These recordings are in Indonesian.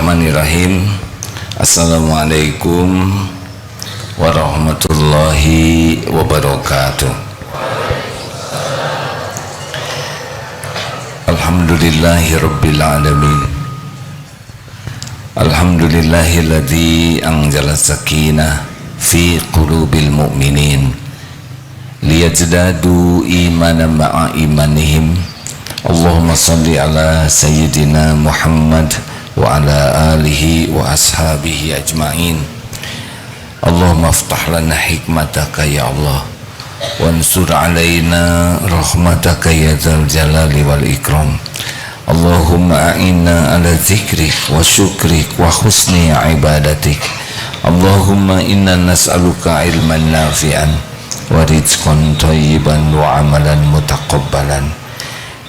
Bismillahirrahmanirrahim. Assalamualaikum warahmatullahi wabarakatuh. Alhamdulillahirabbil alamin. Alhamdulillahilladzi anzala sakinah fi qulubil mu'minin liyazdadu imanan ma'a imanihim. Allahumma salli ala sayyidina Muhammad wa ala alihi wa ashabihi ajma'in. Allahumma aftah lana hikmataka ya Allah wansur alaina rahmataka ya dzal jalali wal ikram. Allahumma a'inna ala dzikrik wa syukrik wa husni ibadatik. Allahumma inna nas'aluka ilman nafi'an wa rizqan thayyiban wa amalan mutaqabbalan.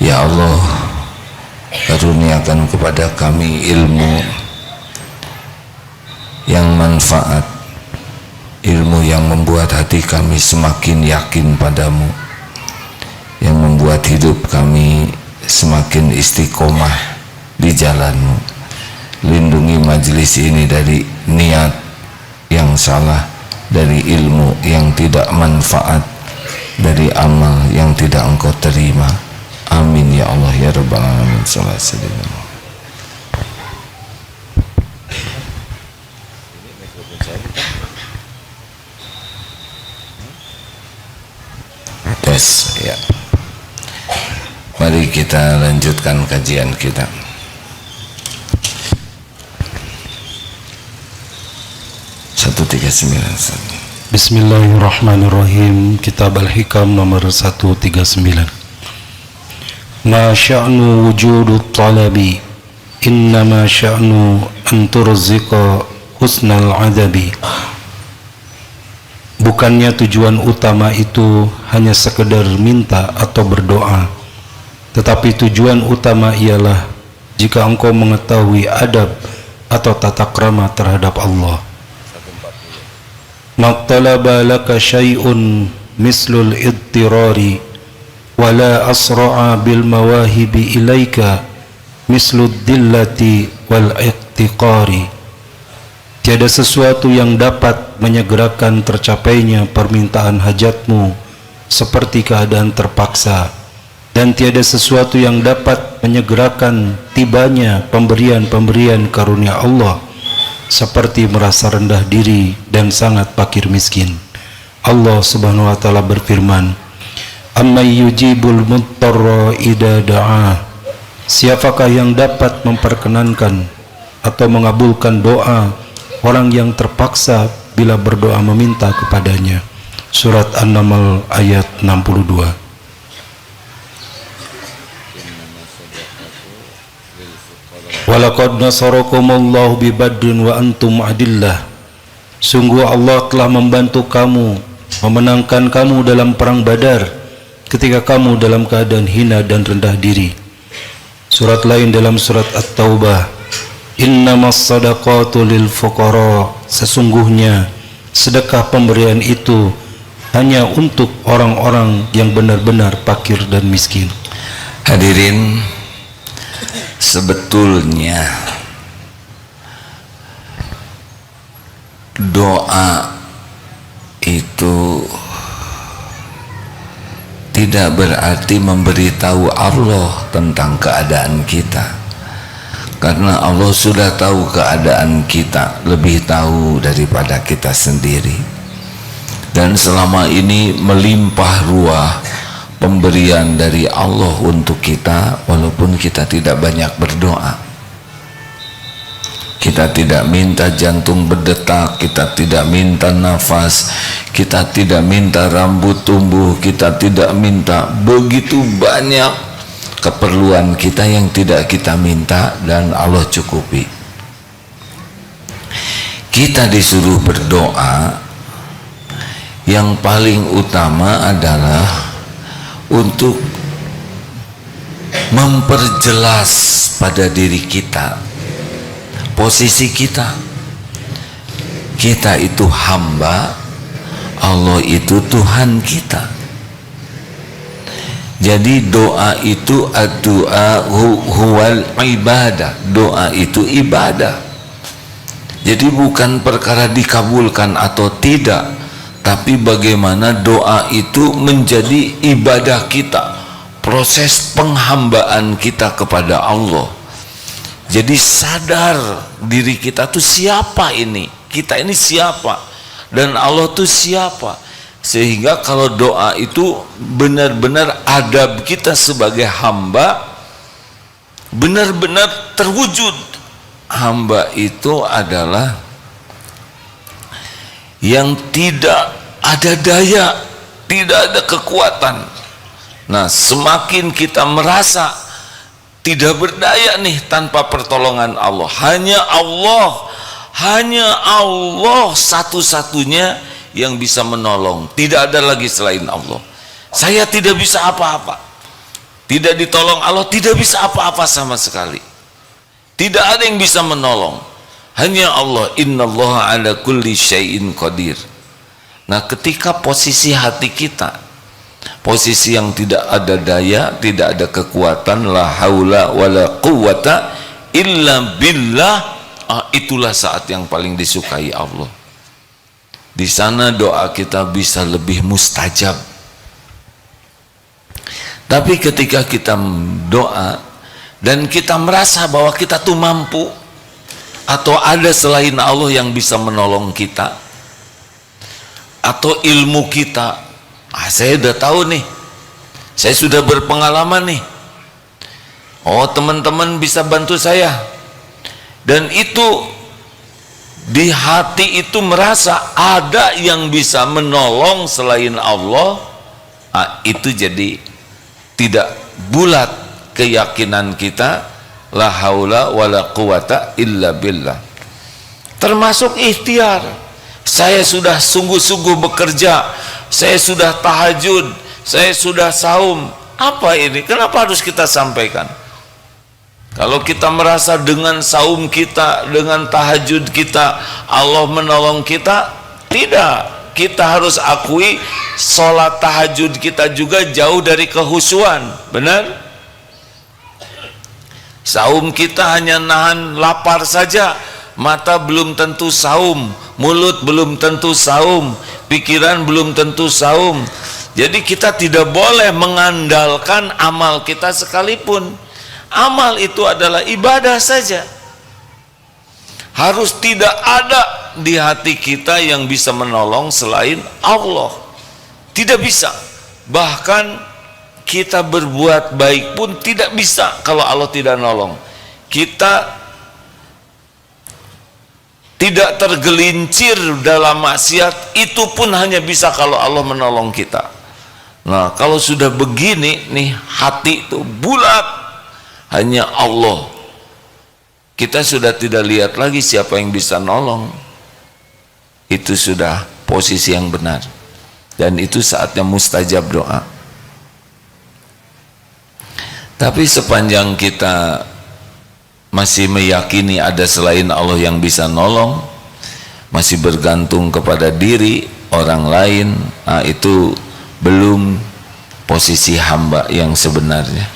Ya Allah, karuniakan kepada kami ilmu yang manfaat, ilmu yang membuat hati kami semakin yakin padamu, yang membuat hidup kami semakin istiqomah di jalanmu. Lindungi majelis ini dari niat yang salah, dari ilmu yang tidak manfaat, dari amal yang tidak engkau terima. Amin ya Allah ya Rabbal alamin. Sallallahu alaihi wasallam. Tes ya. Mari kita lanjutkan kajian kita. Bismillahirrahmanirrahim. Kitab Al-Hikam nomor 139. Ma sya'nu wujudut talabi innama sya'nu an turziqa husnal adabi. Bukannya tujuan utama itu hanya sekedar minta atau berdoa, tetapi tujuan utama ialah jika engkau mengetahui adab atau tata krama terhadap Allah. Mattalaba laka syai'un mislul idtirari wala asra'a bil mawahibi ilaika mislud dillati wal iqtiqari. Tiada sesuatu yang dapat menyegerakan tercapainya permintaan hajatmu seperti keadaan terpaksa, dan tiada sesuatu yang dapat menyegerakan tibanya pemberian-pemberian karunia Allah seperti merasa rendah diri dan sangat fakir miskin. Allah Subhanahu wa taala berfirman, Amman yujibul muttarra idza da'a. Siapakah yang dapat memperkenankan atau mengabulkan doa orang yang terpaksa bila berdoa meminta kepadanya. Surat An-Naml ayat 62. Walaqad nasarakumullahu bi Badrin wa antum adillah. Sungguh Allah telah membantu kamu, memenangkan kamu dalam perang Badar ketika kamu dalam keadaan hina dan rendah diri. Surat lain dalam surat At-Taubah, Innamas sadaqatu lil fuqara. Sesungguhnya sedekah pemberian itu hanya untuk orang-orang yang benar-benar fakir dan miskin. Hadirin, sebetulnya doa itu tidak berarti memberitahu Allah tentang keadaan kita, karena Allah sudah tahu keadaan kita, lebih tahu daripada kita sendiri. Dan selama ini melimpah ruah pemberian dari Allah untuk kita, walaupun kita tidak banyak berdoa. Kita tidak minta jantung berdetak, kita tidak minta nafas, kita tidak minta rambut tumbuh, kita tidak minta begitu banyak keperluan kita yang tidak kita minta dan Allah cukupi. Kita disuruh berdoa, yang paling utama adalah untuk memperjelas pada diri kita posisi kita. Kita itu hamba, Allah itu Tuhan kita. Jadi doa itu ad-du'a huwal ibadah. Doa itu ibadah. Jadi bukan perkara dikabulkan atau tidak, tapi bagaimana doa itu menjadi ibadah kita, proses penghambaan kita kepada Allah. Jadi sadar diri kita tuh siapa ini, kita ini siapa, dan Allah tuh siapa. Sehingga kalau doa itu benar-benar adab kita sebagai hamba benar-benar terwujud. Hamba itu adalah yang tidak ada daya, tidak ada kekuatan. Nah, semakin kita merasa tidak berdaya nih tanpa pertolongan Allah, hanya Allah satu-satunya yang bisa menolong, tidak ada lagi selain Allah. Saya tidak bisa apa-apa, tidak ditolong Allah, tidak bisa apa-apa sama sekali, tidak ada yang bisa menolong, hanya Allah. Innallaha ala kulli syai'in qadir. Nah, ketika posisi hati kita, posisi yang tidak ada daya, tidak ada kekuatan, la haula wala quwata illa billah, itulah saat yang paling disukai Allah. Di sana doa kita bisa lebih mustajab. Tapi ketika kita doa dan kita merasa bahwa kita tuh mampu, atau ada selain Allah yang bisa menolong kita, atau ilmu kita, saya udah tahu nih, saya sudah berpengalaman nih, oh teman-teman bisa bantu saya, dan itu di hati itu merasa ada yang bisa menolong selain Allah, itu jadi tidak bulat keyakinan kita, la haula wala quwata illa billah. Termasuk ikhtiar, saya sudah sungguh-sungguh bekerja, saya sudah tahajud, saya sudah saum. Apa ini? Kenapa harus kita sampaikan? Kalau kita merasa dengan saum kita, dengan tahajud kita, Allah menolong kita, tidak. Kita harus akui sholat tahajud kita juga jauh dari kehusuan, benar? Saum kita hanya nahan lapar saja, mata belum tentu saum, mulut belum tentu saum, pikiran belum tentu saum. Jadi kita tidak boleh mengandalkan amal kita sekalipun. Amal itu adalah ibadah saja. Harus tidak ada di hati kita yang bisa menolong selain Allah. Tidak bisa. Bahkan kita berbuat baik pun tidak bisa kalau Allah tidak nolong. Kita tidak tergelincir dalam maksiat, itu pun hanya bisa kalau Allah menolong kita. Nah, kalau sudah begini nih, hati itu bulat, hanya Allah, kita sudah tidak lihat lagi siapa yang bisa nolong. Itu sudah posisi yang benar, dan itu saatnya mustajab doa. Tapi sepanjang kita masih meyakini ada selain Allah yang bisa nolong, masih bergantung kepada diri orang lain, itu belum posisi hamba yang sebenarnya.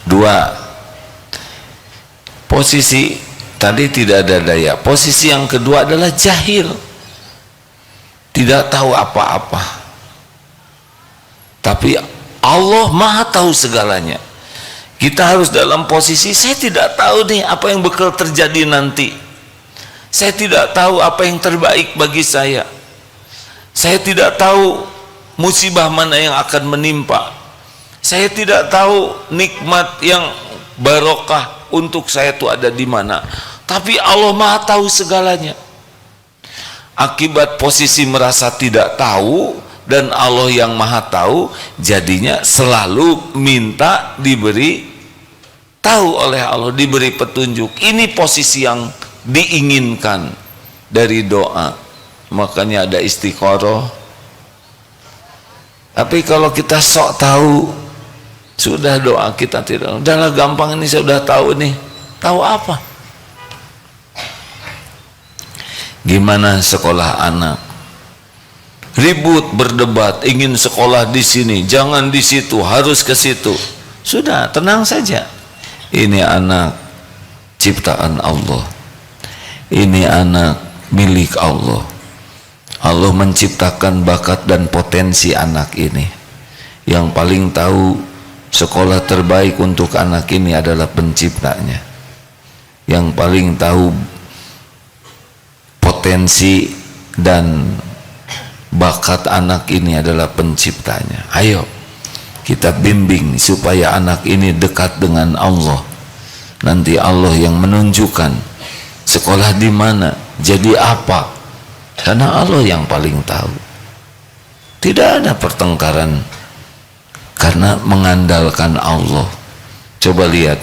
Dua, posisi tadi tidak ada daya. Posisi yang kedua adalah jahil, tidak tahu apa-apa. Tapi Allah Maha tahu segalanya. Kita harus dalam posisi, saya tidak tahu nih apa yang bakal terjadi nanti. Saya tidak tahu apa yang terbaik bagi saya. Saya tidak tahu musibah mana yang akan menimpa. Saya tidak tahu nikmat yang barokah untuk saya itu ada di mana. Tapi Allah Maha tahu segalanya. Akibat posisi merasa tidak tahu dan Allah yang Maha tahu, jadinya selalu minta diberi tahu oleh Allah, diberi petunjuk. Ini posisi yang diinginkan dari doa. Makanya ada istikharah. Tapi kalau kita sok tahu, sudah doa kita tidak, udahlah gampang ini, saya sudah tahu nih. Tahu apa? Gimana sekolah anak? Ribut, berdebat, ingin sekolah di sini, jangan di situ, harus ke situ. Sudah, tenang saja. Ini anak ciptaan Allah. ini anak milik Allah. Allah menciptakan bakat dan potensi anak ini. Yang paling tahu sekolah terbaik untuk anak ini adalah penciptanya. Yang paling tahu potensi dan bakat anak ini adalah penciptanya. Ayo kita bimbing supaya anak ini dekat dengan Allah. Nanti Allah yang menunjukkan sekolah di mana, jadi apa, karena Allah yang paling tahu. Tidak ada pertengkaran karena mengandalkan Allah. Coba lihat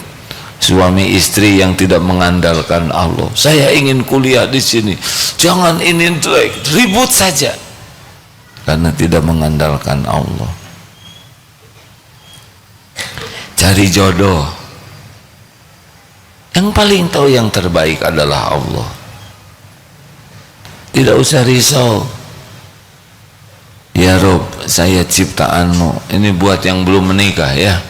suami istri yang tidak mengandalkan Allah. Saya ingin kuliah di sini, jangan ini, ribut saja karena tidak mengandalkan Allah. Cari jodoh, yang paling tahu yang terbaik adalah Allah. Tidak usah risau. Ya Rob, saya ciptaanmu. Ini buat yang belum menikah ya.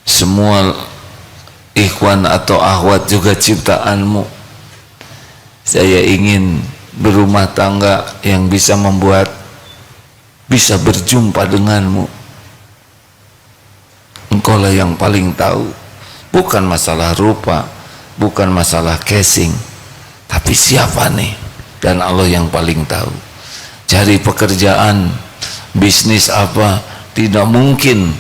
Semua ikhwan atau akhwat juga ciptaanmu. Saya ingin berumah tangga yang bisa membuat bisa berjumpa denganmu. Engkaulah yang paling tahu. Bukan masalah rupa, bukan masalah casing, tapi siapa nih? Dan Allah yang paling tahu. Cari pekerjaan, bisnis apa, tidak mungkin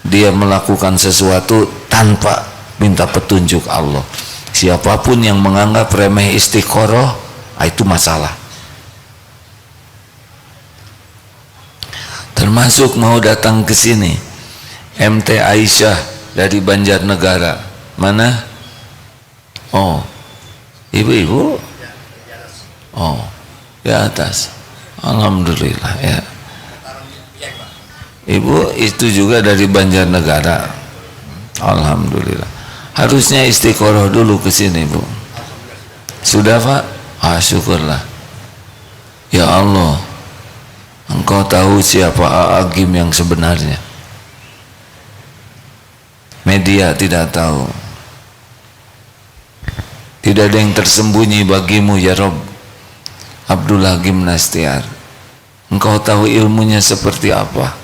dia melakukan sesuatu tanpa minta petunjuk Allah. Siapapun yang menganggap remeh istiqoroh, itu masalah. Termasuk mau datang ke sini, MT Aisyah dari Banjarnegara. Mana? Oh, ibu-ibu? Oh, di atas. Alhamdulillah ya. Ibu itu juga dari Banjarnegara. Alhamdulillah. Harusnya istiqoroh dulu ke sini, Bu. Sudah, Pak? Ah, syukurlah. Ya Allah, Engkau tahu siapa Agim yang sebenarnya. Media tidak tahu. Tidak ada yang tersembunyi bagimu ya Rob. Abdul Hakim Nastiar, Engkau tahu ilmunya seperti apa.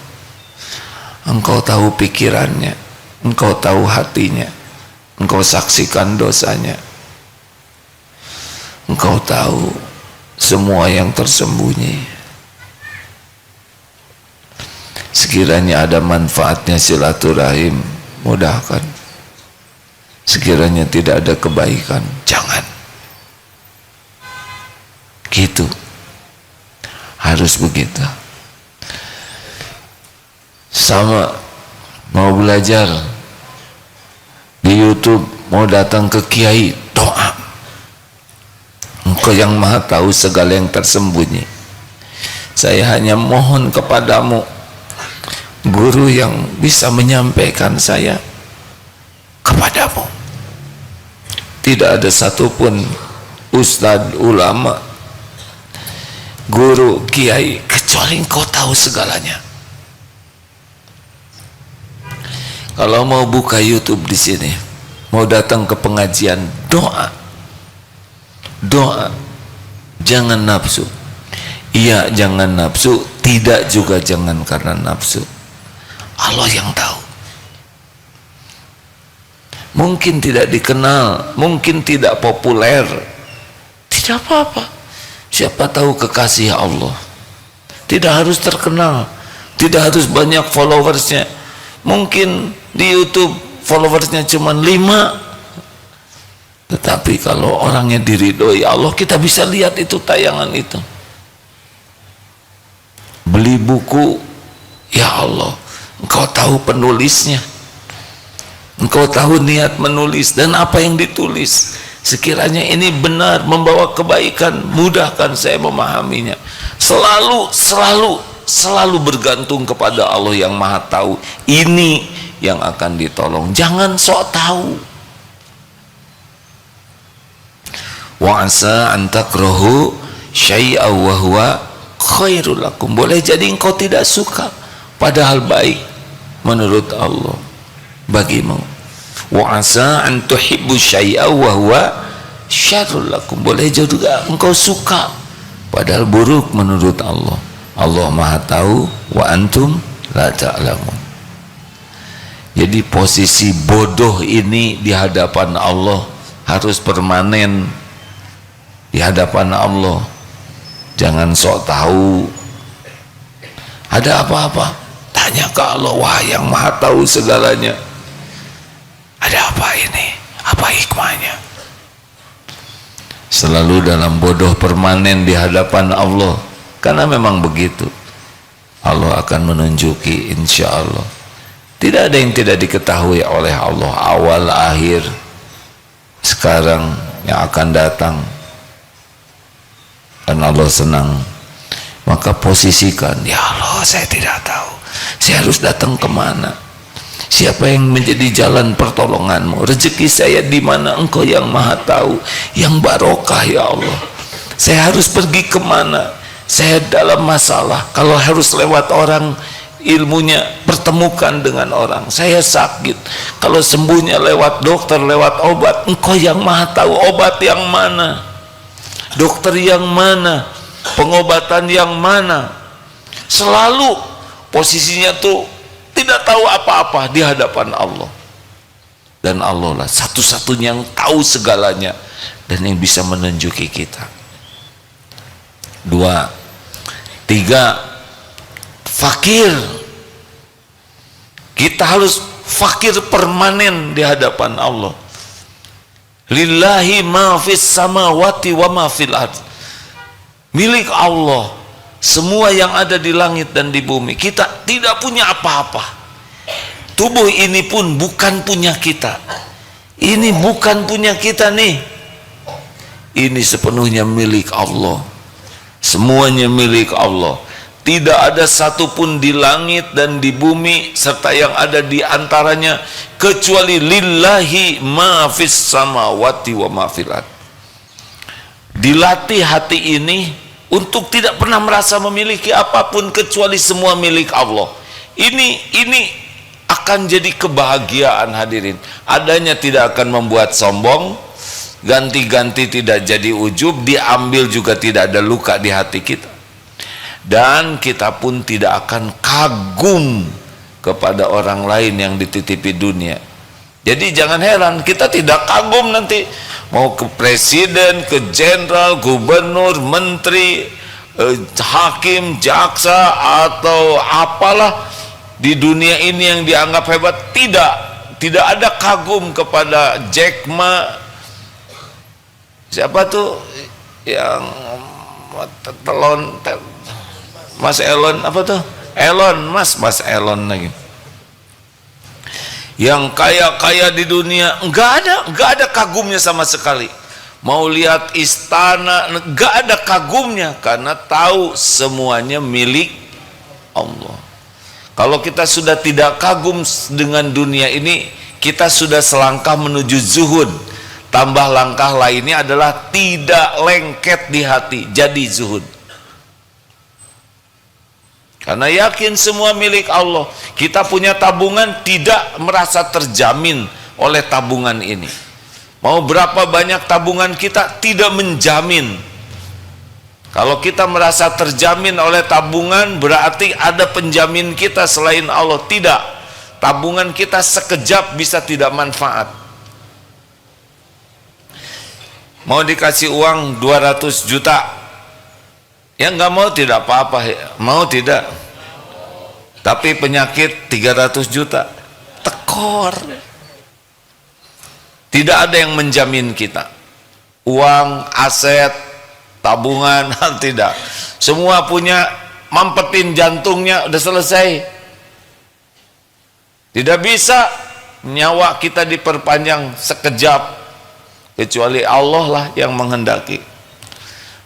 Engkau tahu pikirannya, Engkau tahu hatinya, Engkau saksikan dosanya, Engkau tahu semua yang tersembunyi. Sekiranya ada manfaatnya silaturahim, mudahkan. Sekiranya tidak ada kebaikan, jangan. Gitu. Harus begitu. Sama mau belajar di YouTube, mau datang ke kiai, doa. Engkau yang maha tahu segala yang tersembunyi. Saya hanya mohon kepadamu, guru yang bisa menyampaikan saya kepadamu. Tidak ada satupun ustadz, ulama, guru, kiai, kecuali engkau tahu segalanya. Kalau mau buka YouTube di sini, mau datang ke pengajian, doa, doa, jangan nafsu. Iya, jangan nafsu. Tidak juga jangan karena nafsu. Allah yang tahu. Mungkin tidak dikenal, mungkin tidak populer, tidak apa-apa. Siapa tahu kekasih Allah. Tidak harus terkenal, tidak harus banyak followersnya. Mungkin di YouTube followersnya cuma 5, tetapi kalau orangnya diridhoi Allah, kita bisa lihat itu tayangan itu. Beli buku, ya Allah, Engkau tahu penulisnya, Engkau tahu niat menulis dan apa yang ditulis. Sekiranya ini benar membawa kebaikan, mudahkan saya memahaminya. Selalu bergantung kepada Allah yang maha tahu. Ini yang akan ditolong. Jangan sok tahu. Wa asa an takrahu syai'a wa huwa khairul lakum. Boleh jadi engkau tidak suka, padahal baik menurut Allah bagimu. wa asa an tuhibbu syai'a wa huwa syarrul lakum. Boleh juga engkau suka padahal buruk menurut Allah. Allah Maha tahu wa antum la ta'lamun. Jadi posisi bodoh ini di hadapan Allah harus permanen di hadapan Allah. Jangan sok tahu. Ada apa-apa tanya ke Allah, wah yang Maha tahu segalanya. Ada apa ini? Apa hikmahnya? Selalu dalam bodoh permanen di hadapan Allah, karena memang begitu. Allah akan menunjuki insya Allah. Tidak ada yang tidak diketahui oleh Allah, awal, akhir, sekarang, yang akan datang. Dan Allah senang. Maka posisikan, ya Allah saya tidak tahu, saya harus datang kemana, siapa yang menjadi jalan pertolonganmu, rezeki saya di mana, engkau yang Maha tahu, yang barokah ya Allah. Saya harus pergi kemana, saya dalam masalah, kalau harus lewat orang ilmunya, pertemukan dengan orang. Saya sakit, kalau sembuhnya lewat dokter, lewat obat, engkau yang Maha tahu obat yang mana, dokter yang mana, pengobatan yang mana. Selalu posisinya tuh tidak tahu apa-apa di hadapan Allah. Dan Allah lah satu-satunya yang tahu segalanya dan yang bisa menunjuki kita. 2, 3, fakir. Kita harus fakir permanen di hadapan Allah. Lillahi ma fis samawati wa ma fil ard. Milik Allah semua yang ada di langit dan di bumi. Kita tidak punya apa-apa. Tubuh ini pun bukan punya kita. Ini bukan punya kita nih. Ini sepenuhnya milik Allah. Semuanya milik Allah. Tidak ada satupun di langit dan di bumi serta yang ada di antaranya kecuali lillahi ma fis samawati wa ma fil ard. Dilatih hati ini untuk tidak pernah merasa memiliki apapun kecuali semua milik Allah. Ini akan jadi kebahagiaan hadirin. Adanya tidak akan membuat sombong, ganti-ganti tidak jadi ujub, diambil juga tidak ada luka di hati kita. Dan kita pun tidak akan kagum kepada orang lain yang dititipi dunia. Jadi jangan heran kita tidak kagum nanti mau ke presiden, ke jenderal, gubernur, menteri, hakim, jaksa atau apalah di dunia ini yang dianggap hebat. Tidak ada kagum kepada Jack Ma, siapa tuh yang telon, Mas Elon, apa tuh? Mas Elon lagi. Yang kaya-kaya di dunia, enggak ada kagumnya sama sekali. Mau lihat istana, enggak ada kagumnya karena tahu semuanya milik Allah. Kalau kita sudah tidak kagum dengan dunia ini, kita sudah selangkah menuju zuhud. Tambah langkah lainnya adalah tidak lengket di hati, jadi zuhud. Karena yakin semua milik Allah. Kita punya tabungan, tidak merasa terjamin oleh tabungan ini. Mau berapa banyak tabungan kita, tidak menjamin. Kalau kita merasa terjamin oleh tabungan, berarti ada penjamin kita selain Allah. Tidak. Tabungan kita sekejap bisa tidak manfaat. Mau dikasih uang 200 juta, ya nggak mau tidak apa-apa, mau tidak. Tapi penyakit 300 juta, tekor. Tidak ada yang menjamin kita. Uang, aset, tabungan, tidak. Semua punya, mampetin jantungnya, udah selesai. Tidak bisa nyawa kita diperpanjang sekejap, kecuali Allah lah yang menghendaki.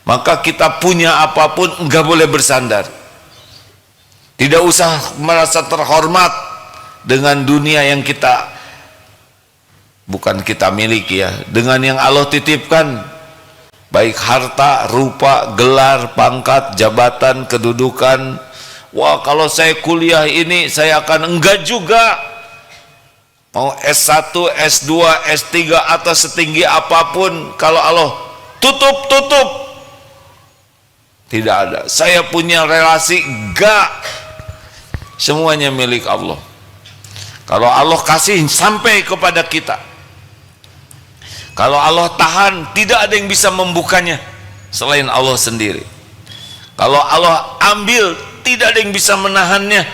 Maka kita punya apapun enggak boleh bersandar. Tidak usah merasa terhormat dengan dunia yang kita bukan kita miliki ya, dengan yang Allah titipkan, baik harta, rupa, gelar, pangkat, jabatan, kedudukan. Wah, kalau saya kuliah ini saya akan, enggak juga. mau S1, S2, S3 atau setinggi apapun, kalau Allah tutup, tidak ada. Saya punya relasi, enggak, semuanya milik Allah. Kalau Allah kasih sampai kepada kita, kalau Allah tahan, tidak ada yang bisa membukanya selain Allah sendiri. Kalau Allah ambil, tidak ada yang bisa menahannya.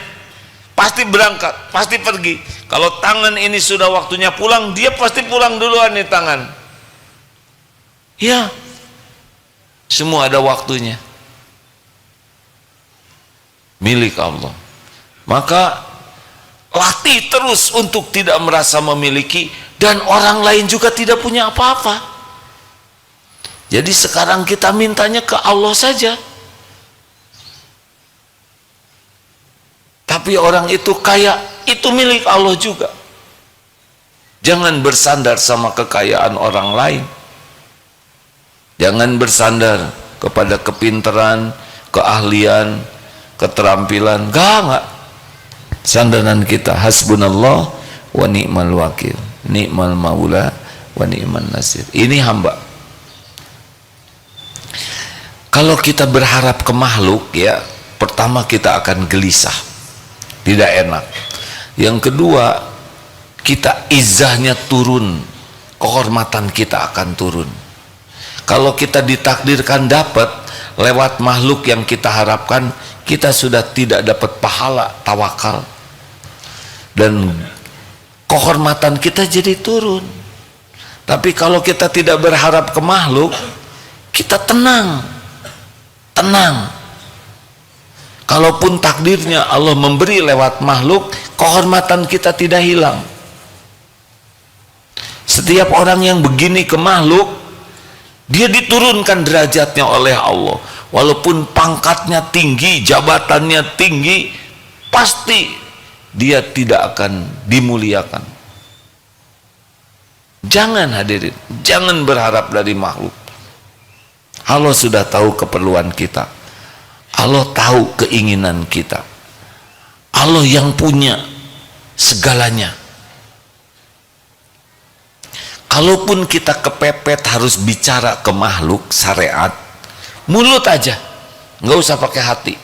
Pasti berangkat, pasti pergi. Kalau tangan ini sudah waktunya pulang, dia pasti pulang duluan nih tangan. Ya, semua ada waktunya. Milik Allah. Maka latih terus untuk tidak merasa memiliki, dan orang lain juga tidak punya apa-apa. Jadi sekarang kita mintanya ke Allah saja. Tapi orang itu kaya, itu milik Allah juga. Jangan bersandar sama kekayaan orang lain. Jangan bersandar kepada kepintaran, keahlian, keterampilan. Enggak. Sandaran kita hasbunallah wa ni'mal wakil, ni'mal maula wa ni'man nasir. Ini hamba. Kalau kita berharap ke makhluk, ya, pertama kita akan gelisah, tidak enak. Yang kedua, kita izahnya turun, kehormatan kita akan turun. Kalau kita ditakdirkan dapat lewat makhluk yang kita harapkan, kita sudah tidak dapat pahala tawakal, dan kehormatan kita jadi turun. Tapi kalau kita tidak berharap ke makhluk, kita tenang. Kalaupun takdirnya Allah memberi lewat makhluk, kehormatan kita tidak hilang. Setiap orang yang begini ke makhluk, dia diturunkan derajatnya oleh Allah. Walaupun pangkatnya tinggi, jabatannya tinggi, pasti dia tidak akan dimuliakan. Jangan hadirin, jangan berharap dari makhluk. Allah sudah tahu keperluan kita. Allah tahu keinginan kita. Allah yang punya segalanya. Kalaupun kita kepepet harus bicara ke makhluk syariat, mulut aja, nggak usah pakai hati.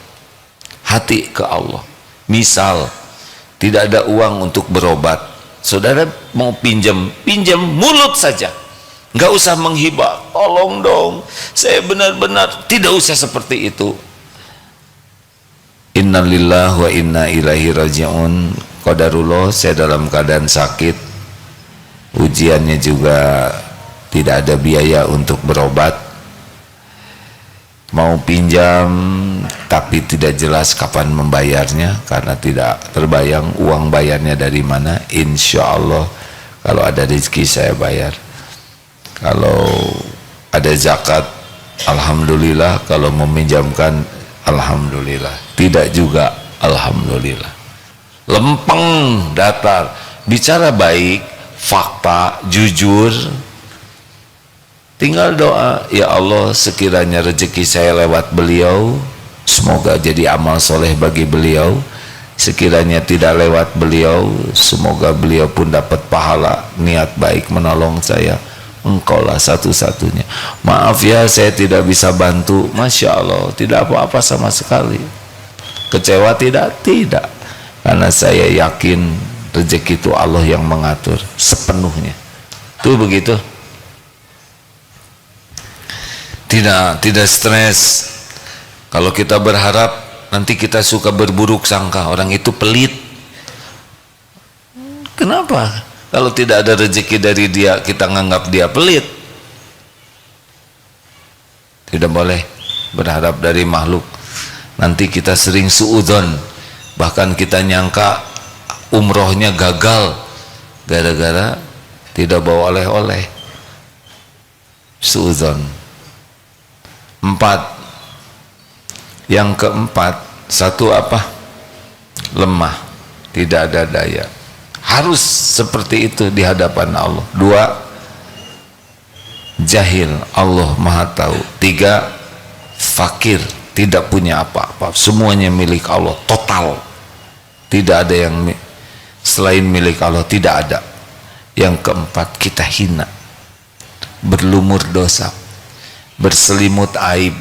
Hati ke Allah. Misal tidak ada uang untuk berobat, saudara mau pinjam mulut saja, nggak usah menghibah, tolong dong, saya benar-benar, tidak usah seperti itu. Innalillahi wa inna ilaihi raji'un. Qadarullah, saya dalam keadaan sakit, ujiannya juga tidak ada biaya untuk berobat, mau pinjam tapi tidak jelas kapan membayarnya karena tidak terbayang uang bayarnya dari mana. Insya Allah kalau ada rezeki saya bayar. Kalau ada zakat, alhamdulillah. Kalau meminjamkan, alhamdulillah. Tidak juga, alhamdulillah. Lempeng, datar, bicara baik, fakta, jujur. Tinggal doa, ya Allah, sekiranya rezeki saya lewat beliau, semoga jadi amal soleh bagi beliau. Sekiranya tidak lewat beliau, semoga beliau pun dapat pahala niat baik menolong saya. Engkaulah satu-satunya. Maaf ya, saya tidak bisa bantu. Masya Allah, tidak apa-apa sama sekali. Kecewa tidak? Tidak. Karena saya yakin rezeki itu Allah yang mengatur sepenuhnya. Itu begitu. Tidak stres. Kalau kita berharap, nanti kita suka berburuk sangka, orang itu pelit. Kenapa? Kalau tidak ada rezeki dari dia, kita nganggap dia pelit. Tidak boleh berharap dari makhluk. Nanti kita sering suudzon, bahkan kita nyangka umrohnya gagal gara-gara tidak bawa oleh-oleh. Suudzon. 4. Yang keempat, satu apa? Lemah, tidak ada daya. Harus seperti itu di hadapan Allah. 2, jahil, Allah Maha tahu. 3, fakir, tidak punya apa-apa, semuanya milik Allah total, tidak ada yang selain milik Allah, tidak ada. Yang keempat, kita hina, berlumur dosa, berselimut aib,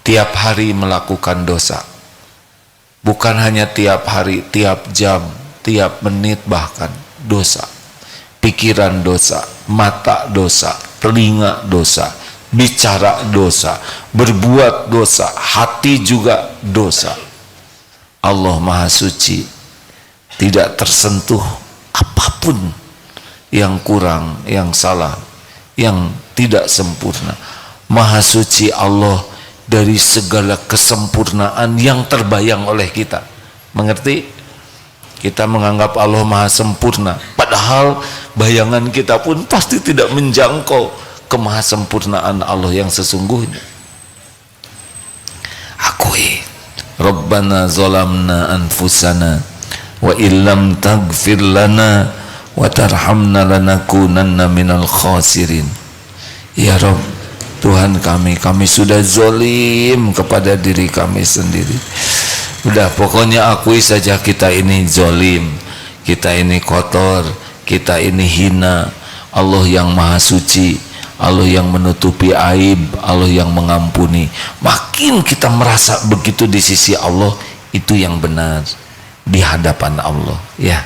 tiap hari melakukan dosa. Bukan hanya tiap hari, tiap jam, tiap menit, bahkan dosa. Pikiran dosa, mata dosa, telinga dosa, bicara dosa, berbuat dosa, hati juga dosa. Allah Maha Suci, tidak tersentuh apapun yang kurang, yang salah, yang tidak sempurna. Maha Suci Allah dari segala kesempurnaan yang terbayang oleh kita. Mengerti? Kita menganggap Allah Maha Sempurna, padahal bayangan kita pun pasti tidak menjangkau kemahasempurnaan Allah yang sesungguhnya. Akui, Rabbana zalamna anfusana wa illam taghfir lana wa tarhamna lanakunanna minal khasirin. Ya Rabb, Tuhan kami sudah zalim kepada diri kami sendiri. Udah, pokoknya akui saja kita ini zalim, kita ini kotor, kita ini hina. Allah yang Maha Suci, Allah yang menutupi aib, Allah yang mengampuni. Makin kita merasa begitu di sisi Allah, itu yang benar di hadapan Allah, ya.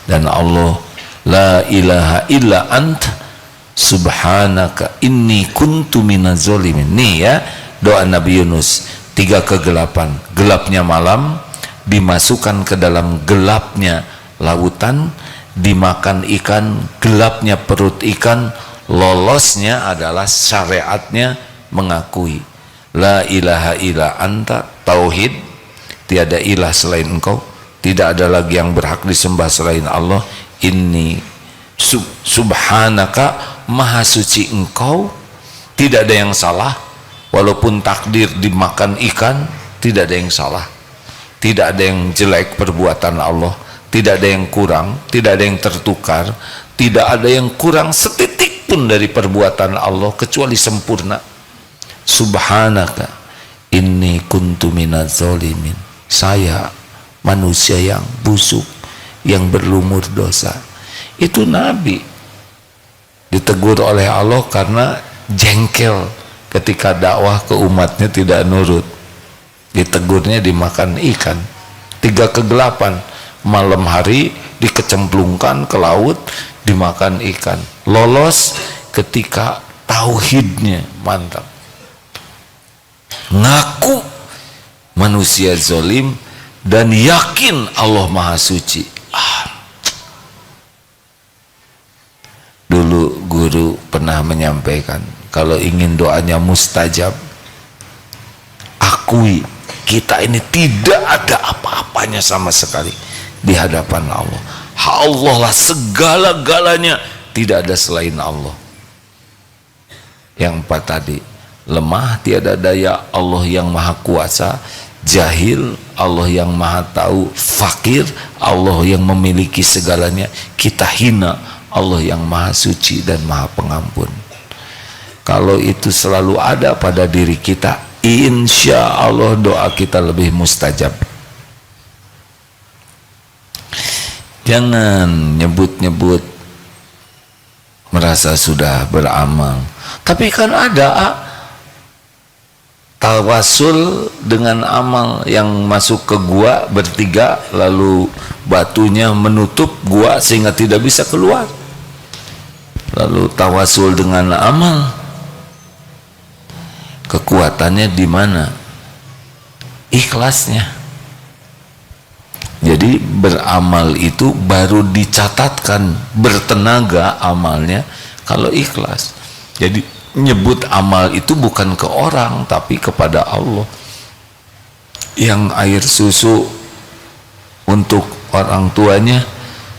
Dan Allah, la ilaha illa anta subhanaka inni kuntu minaz zalimin. Nih ya, doa Nabi Yunus. 3 kegelapan, gelapnya malam, dimasukkan ke dalam gelapnya lautan, dimakan ikan, gelapnya perut ikan, lolosnya adalah syariatnya mengakui la ilaha illa anta, tauhid, tiada ilah selain engkau, tidak ada lagi yang berhak disembah selain Allah. Inni subhanaka, maha suci engkau, tidak ada yang salah. Walaupun takdir dimakan ikan, tidak ada yang salah, tidak ada yang jelek perbuatan Allah, tidak ada yang kurang, tidak ada yang tertukar, tidak ada yang kurang setitik pun dari perbuatan Allah kecuali sempurna. Subhanaka inni kuntu minaz zalimin, saya manusia yang busuk, yang berlumur dosa. Itu Nabi ditegur oleh Allah karena jengkel ketika dakwah ke umatnya tidak nurut. Ditegurnya dimakan ikan. 3 kegelapan, malam hari dikecemplungkan ke laut, dimakan ikan. Lolos ketika tauhidnya mantap, ngaku manusia zalim dan yakin Allah Maha Suci. Dulu guru pernah menyampaikan, kalau ingin doanya mustajab, akui kita ini tidak ada apa-apanya sama sekali di hadapan Allah. Allah lah segala-galanya, tidak ada selain Allah. Yang 4 tadi, lemah, tiada daya, Allah yang maha kuasa. Jahil, Allah yang maha tahu. Fakir, Allah yang memiliki segalanya. Kita hina, Allah yang maha suci dan maha pengampun. Kalau itu selalu ada pada diri kita, insya Allah doa kita lebih mustajab. Jangan nyebut-nyebut merasa sudah beramal, tapi kan ada tawasul dengan amal yang masuk ke gua bertiga, lalu batunya menutup gua sehingga tidak bisa keluar. Lalu tawasul dengan amal, kekuatannya di mana? Ikhlasnya. Jadi beramal itu baru dicatatkan bertenaga amalnya kalau ikhlas. Jadi nyebut amal itu bukan ke orang tapi kepada Allah. Yang air susu untuk orang tuanya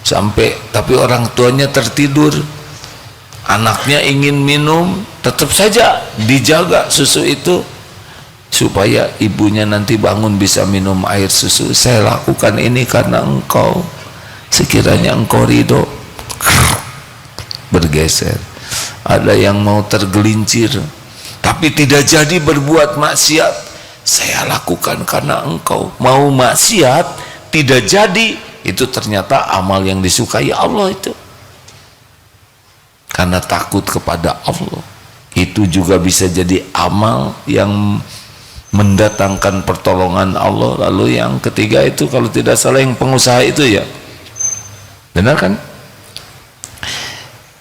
sampai, tapi orang tuanya tertidur, anaknya ingin minum, tetap saja dijaga susu itu supaya ibunya nanti bangun bisa minum air susu. Saya lakukan ini karena engkau, sekiranya engkau ridho. Bergeser. Ada yang mau tergelincir tapi tidak jadi berbuat maksiat, saya lakukan karena engkau. Mau maksiat tidak jadi itu ternyata amal yang disukai Allah itu. Karena takut kepada Allah. Itu juga bisa jadi amal yang mendatangkan pertolongan Allah. Lalu yang ketiga itu kalau tidak salah yang pengusaha itu ya, benar kan,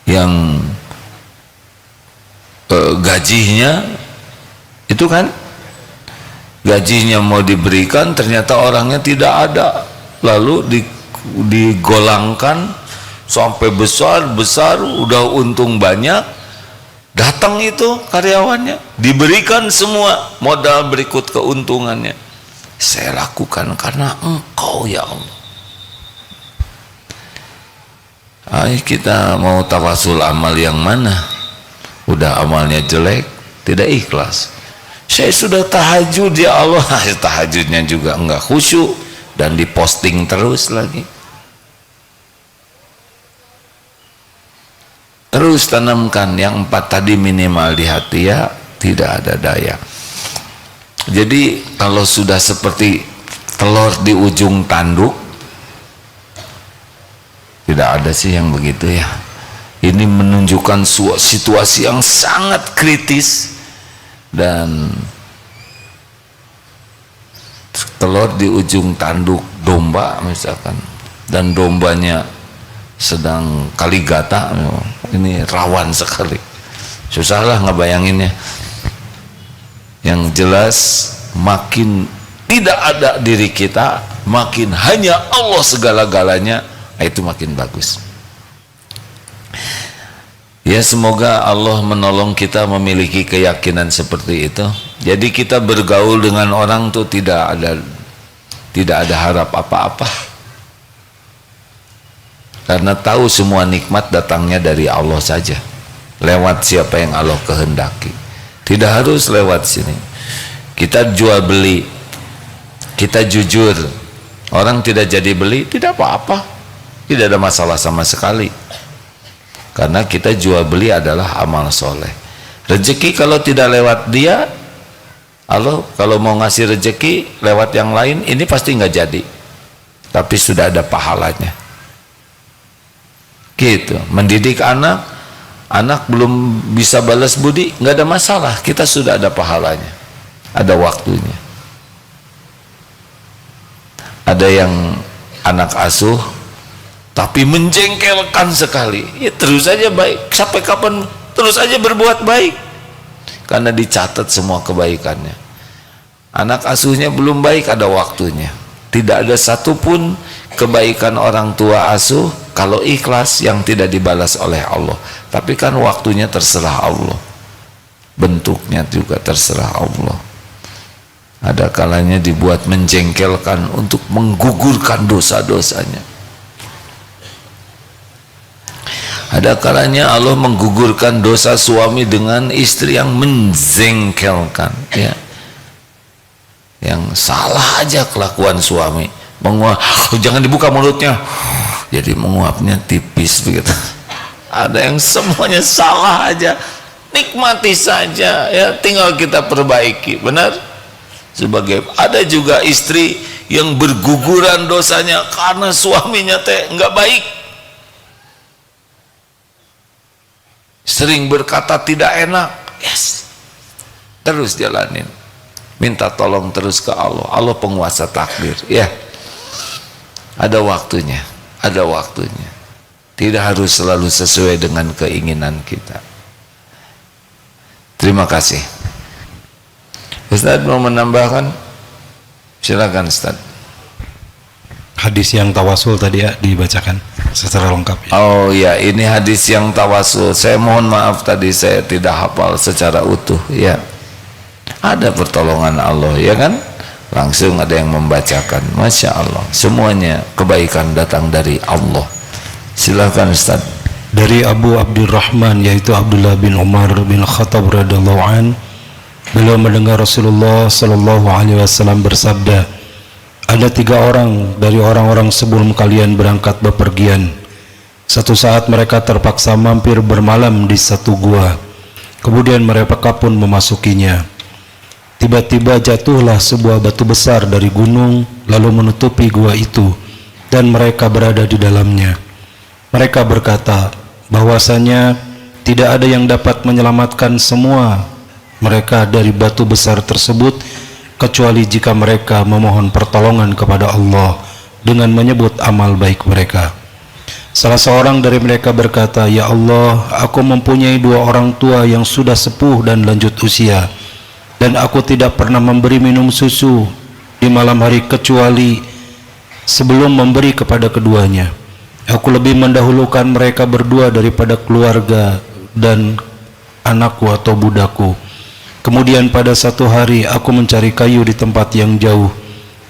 yang gajinya itu kan, gajinya mau diberikan ternyata orangnya tidak ada, lalu digolangkan sampai besar udah untung banyak, datang itu karyawannya, diberikan semua modal berikut keuntungannya. Saya lakukan karena Engkau ya Allah. Ayo kita mau tawasul amal yang mana? Udah amalnya jelek, tidak ikhlas. Saya sudah tahajud ya Allah, tahajudnya juga enggak khusyuk dan diposting terus lagi. Terus tanamkan yang 4 tadi minimal di hati ya, tidak ada daya. Jadi kalau sudah seperti telur di ujung tanduk, tidak ada sih yang begitu ya. Ini menunjukkan situasi yang sangat kritis, dan telur di ujung tanduk domba misalkan, dan dombanya sedang kaligata, ini rawan sekali, susahlah ngebayanginnya. Yang jelas makin tidak ada diri kita, makin hanya Allah segala-galanya, itu makin bagus. Ya, semoga Allah menolong kita memiliki keyakinan seperti itu. Jadi kita bergaul dengan orang tuh tidak ada harap apa-apa, karena tahu semua nikmat datangnya dari Allah saja, lewat siapa yang Allah kehendaki. Tidak harus lewat sini. Kita jual beli, kita jujur, orang tidak jadi beli, tidak apa-apa, tidak ada masalah sama sekali, karena kita jual beli adalah amal soleh. Rezeki kalau tidak lewat dia, Allah kalau mau ngasih rezeki lewat yang lain, ini pasti nggak jadi, tapi sudah ada pahalanya. Gitu. Mendidik anak belum bisa balas budi, nggak ada masalah, kita sudah ada pahalanya, ada waktunya. Ada yang anak asuh tapi menjengkelkan sekali, ya terus saja baik, sampai kapan terus saja berbuat baik, karena dicatat semua kebaikannya. Anak asuhnya belum baik, ada waktunya. Tidak ada satupun kebaikan orang tua asuh kalau ikhlas yang tidak dibalas oleh Allah. Tapi kan waktunya terserah Allah, bentuknya juga terserah Allah. Ada kalanya dibuat menjengkelkan untuk menggugurkan dosa-dosanya. Ada kalanya Allah menggugurkan dosa suami dengan istri yang menjengkelkan, ya, yang salah aja kelakuan suami, menguap, jangan dibuka mulutnya, jadi menguapnya tipis begitu. Ada yang semuanya salah aja, nikmati saja, ya, tinggal kita perbaiki, benar. Sebagai ada juga istri yang berguguran dosanya karena suaminya nggak baik, sering berkata tidak enak, yes, terus jalanin, minta tolong terus ke Allah. Allah penguasa takdir, ya, ada waktunya, ada waktunya. Tidak harus selalu sesuai dengan keinginan kita. Terima kasih. Ustaz mau menambahkan? Silakan Ustaz. Hadis yang tawasul tadi ya dibacakan secara lengkap ya. Oh ya, ini hadis yang tawasul. Saya mohon maaf tadi saya tidak hafal secara utuh ya. Ada pertolongan Allah ya kan? Langsung ada yang membacakan. Masya Allah, semuanya kebaikan datang dari Allah. Silakan Ustaz. Dari Abu Abdurrahman, yaitu Abdullah bin Umar bin Khattab radhiyallahu an, beliau mendengar Rasulullah sallallahu alaihi wasallam bersabda, ada 3 orang dari orang-orang sebelum kalian berangkat bepergian. Satu saat mereka terpaksa mampir bermalam di satu gua. Kemudian mereka pun memasukinya. Tiba-tiba jatuhlah sebuah batu besar dari gunung lalu menutupi gua itu. dan mereka berada di dalamnya. Mereka berkata bahwasanya tidak ada yang dapat menyelamatkan semua mereka dari batu besar tersebut kecuali jika mereka memohon pertolongan kepada Allah dengan menyebut amal baik mereka. Salah seorang dari mereka berkata, "Ya Allah, aku mempunyai 2 orang tua yang sudah sepuh dan lanjut usia, dan aku tidak pernah memberi minum susu di malam hari kecuali sebelum memberi kepada keduanya. Aku lebih mendahulukan mereka berdua daripada keluarga dan anakku atau budakku. Kemudian pada satu hari aku mencari kayu di tempat yang jauh.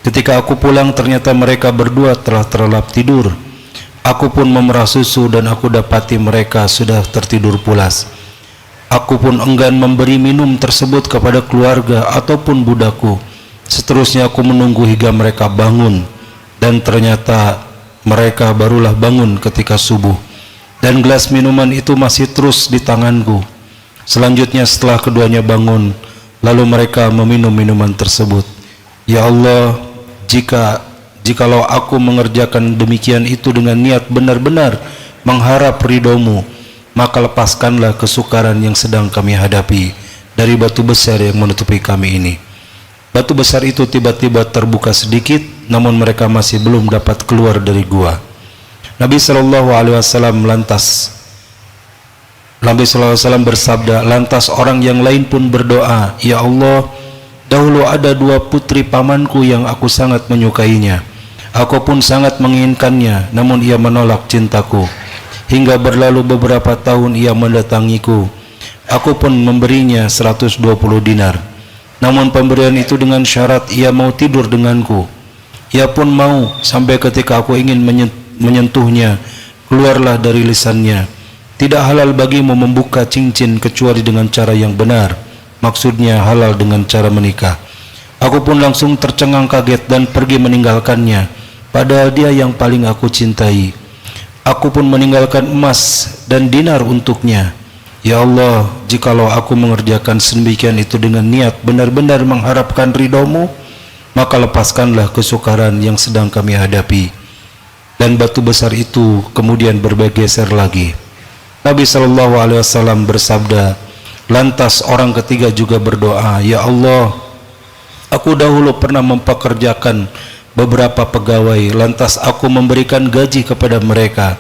Ketika aku pulang ternyata mereka berdua telah terlelap tidur. Aku pun memerah susu dan aku dapati mereka sudah tertidur pulas. Aku pun enggan memberi minum tersebut kepada keluarga ataupun budakku. Seterusnya aku menunggu hingga mereka bangun, dan ternyata mereka barulah bangun ketika subuh, dan gelas minuman itu masih terus di tanganku. Selanjutnya setelah keduanya bangun, lalu mereka meminum minuman tersebut. Ya Allah, jikalau aku mengerjakan demikian itu dengan niat benar-benar mengharap ridhomu, maka lepaskanlah kesukaran yang sedang kami hadapi dari batu besar yang menutupi kami ini." Batu besar itu tiba-tiba terbuka sedikit, namun mereka masih belum dapat keluar dari gua. Nabi SAW bersabda, lantas orang yang lain pun berdoa, "Ya Allah, dahulu ada 2 putri pamanku yang aku sangat menyukainya. Aku pun sangat menginginkannya, namun ia menolak cintaku. Hingga berlalu beberapa tahun ia mendatangiku. Aku pun memberinya 120 dinar. Namun pemberian itu dengan syarat ia mau tidur denganku. Ia pun mau, sampai ketika aku ingin menyentuhnya, keluarlah dari lisannya, 'Tidak halal bagimu membuka cincin kecuali dengan cara yang benar.' Maksudnya halal dengan cara menikah. Aku pun langsung tercengang kaget dan pergi meninggalkannya, padahal dia yang paling aku cintai. Aku pun meninggalkan emas dan dinar untuknya. Ya Allah, jikalau aku mengerjakan sedemikian itu dengan niat benar-benar mengharapkan ridhomu, maka lepaskanlah kesukaran yang sedang kami hadapi." Dan batu besar itu kemudian bergeser lagi. Nabi SAW bersabda, lantas orang ketiga juga berdoa, "Ya Allah, aku dahulu pernah mempekerjakan beberapa pegawai, lantas aku memberikan gaji kepada mereka.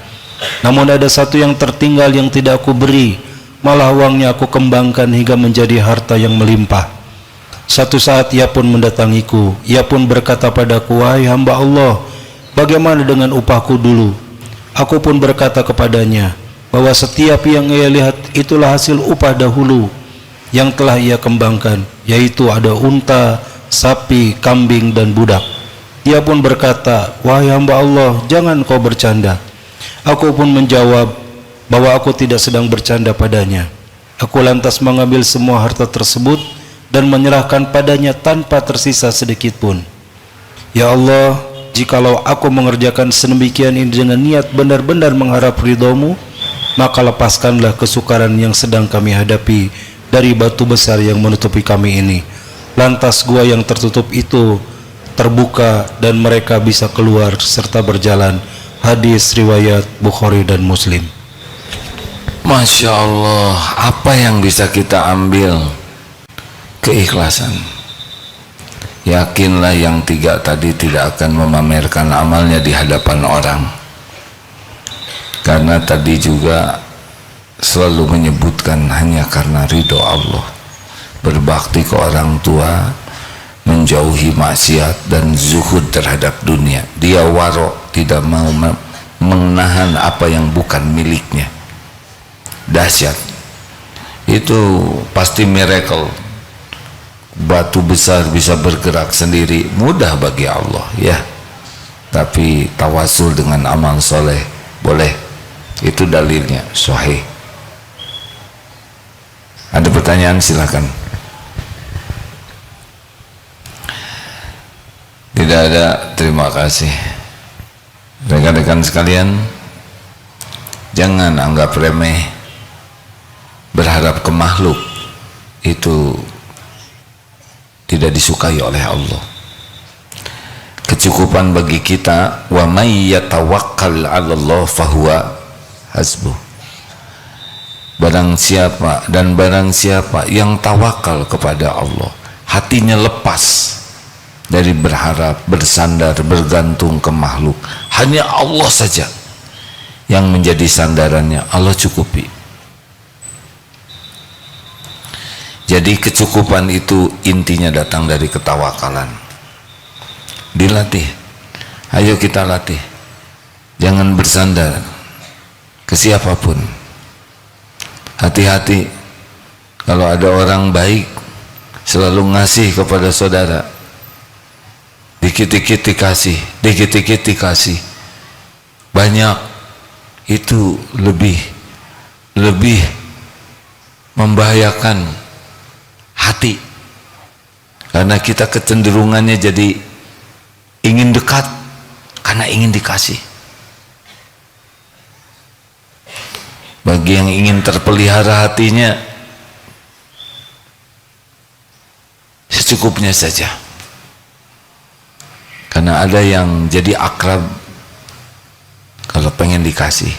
Namun ada satu yang tertinggal yang tidak aku beri, malah uangnya aku kembangkan hingga menjadi harta yang melimpah. Satu saat ia pun mendatangiku. Ia pun berkata padaku, 'Wahai hamba Allah, bagaimana dengan upahku dulu?' Aku pun berkata kepadanya bahwa setiap yang ia lihat itulah hasil upah dahulu yang telah ia kembangkan, yaitu ada unta, sapi, kambing, dan budak. Ia pun berkata, 'Wahai hamba Allah, jangan kau bercanda.' Aku pun menjawab bahwa aku tidak sedang bercanda padanya. Aku lantas mengambil semua harta tersebut dan menyerahkan padanya tanpa tersisa sedikit pun. Ya Allah, jikalau aku mengerjakan sedemikian ini dengan niat benar-benar mengharap ridhomu, maka lepaskanlah kesukaran yang sedang kami hadapi dari batu besar yang menutupi kami ini. Lantas gua yang tertutup itu terbuka dan mereka bisa keluar serta berjalan." Hadis riwayat Bukhari dan Muslim. Masya Allah, apa yang bisa kita ambil? Keikhlasan. Yakinlah yang 3 tadi tidak akan memamerkan amalnya di hadapan orang, karena tadi juga selalu menyebutkan hanya karena ridho Allah. Berbakti ke orang tua, menjauhi maksiat, dan zuhud terhadap dunia. Dia warok, tidak mau menahan apa yang bukan miliknya. Dahsyat. Itu pasti miracle. Batu besar bisa bergerak sendiri, mudah bagi Allah, ya. Tapi tawasul dengan amal soleh boleh. Itu dalilnya sahih. Ada pertanyaan, silakan. Tidak ada, terima kasih. Rekan-rekan sekalian, jangan anggap remeh berharap ke makhluk. Itu tidak disukai oleh Allah. kecukupan bagi kita. Wa may yatawakkal 'ala Allah fahuwa hasbuh. Barang siapa yang tawakal kepada Allah, hatinya lepas dari berharap, bersandar, bergantung ke makhluk, hanya Allah saja yang menjadi sandarannya, Allah cukupi. Jadi kecukupan itu intinya datang dari ketawakalan. Dilatih, ayo kita latih, jangan bersandar ke siapapun. Hati-hati kalau ada orang baik selalu ngasih kepada saudara, dikit-dikit dikasih, dikit-dikit dikasih, banyak, itu lebih membahayakan hati, karena kita kecenderungannya jadi ingin dekat karena ingin dikasih. Bagi yang ingin terpelihara hatinya, secukupnya saja. Karena ada yang jadi akrab kalau pengen dikasih.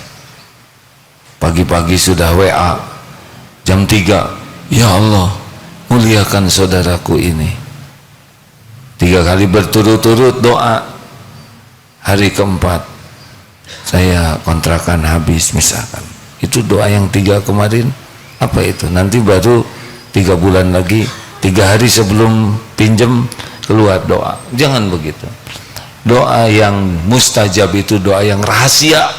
Pagi-pagi sudah WA, jam 3, ya Allah, muliakan saudaraku ini. 3 kali berturut-turut doa. Hari keempat, saya kontrakan habis misalkan. Itu doa yang 3 kemarin, apa itu? Nanti baru 3 bulan lagi, 3 hari sebelum pinjam keluar doa. Jangan begitu. Doa yang mustajab itu doa yang rahasia.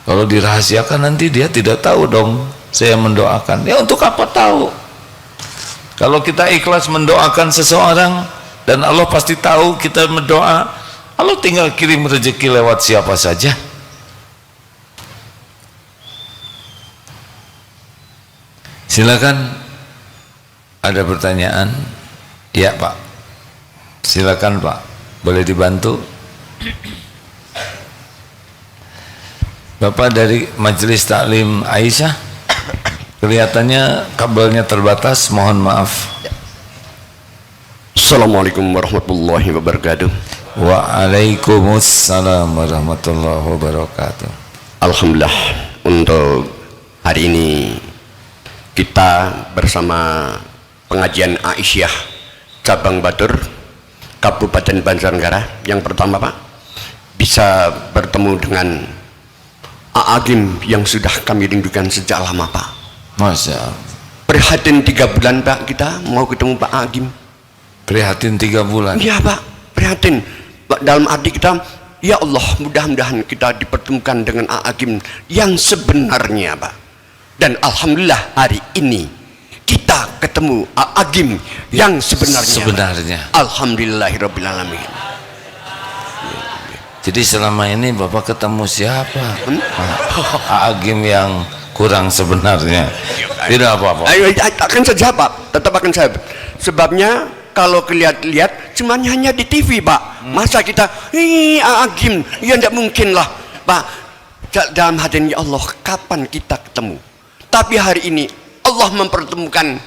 Kalau dirahasiakan nanti dia tidak tahu dong saya mendoakan. Ya untuk apa tahu? Kalau kita ikhlas mendoakan seseorang dan Allah pasti tahu kita mendoa, Allah tinggal kirim rezeki lewat siapa saja. Silakan, ada pertanyaan? Ya Pak, silakan Pak, boleh dibantu? Bapak dari Majelis Taklim Aisyah, kelihatannya kabelnya terbatas, mohon maaf. Assalamualaikum warahmatullahi wabarakatuh. Waalaikumsalam warahmatullahi wabarakatuh. Alhamdulillah, untuk hari ini kita bersama pengajian Aisyah Cabang Batur Kabupaten Banjarnegara. Yang pertama Pak, bisa bertemu dengan Agim yang sudah kami rindukan sejak lama Pak. Masya Allah. Prihatin 3 bulan Pak, kita mau ketemu Pak Agim. Prihatin 3 bulan? Iya Pak, prihatin Pak, dalam arti kita, ya Allah, mudah-mudahan kita dipertemukan dengan Agim yang sebenarnya Pak. Dan alhamdulillah hari ini kita ketemu Agim yang sebenarnya. Alhamdulillahirabbil alamin. Jadi selama ini Bapak ketemu siapa? Agim yang kurang sebenarnya. Tidak apa-apa. Akan saja Pak, tetap akan saya. Sebabnya kalau lihat-lihat cuma hanya di TV Pak. Masa kita Agim, ya tidak mungkin lah Pak. Dalam hati ya Allah, kapan kita ketemu? Tapi hari ini Allah mempertemukan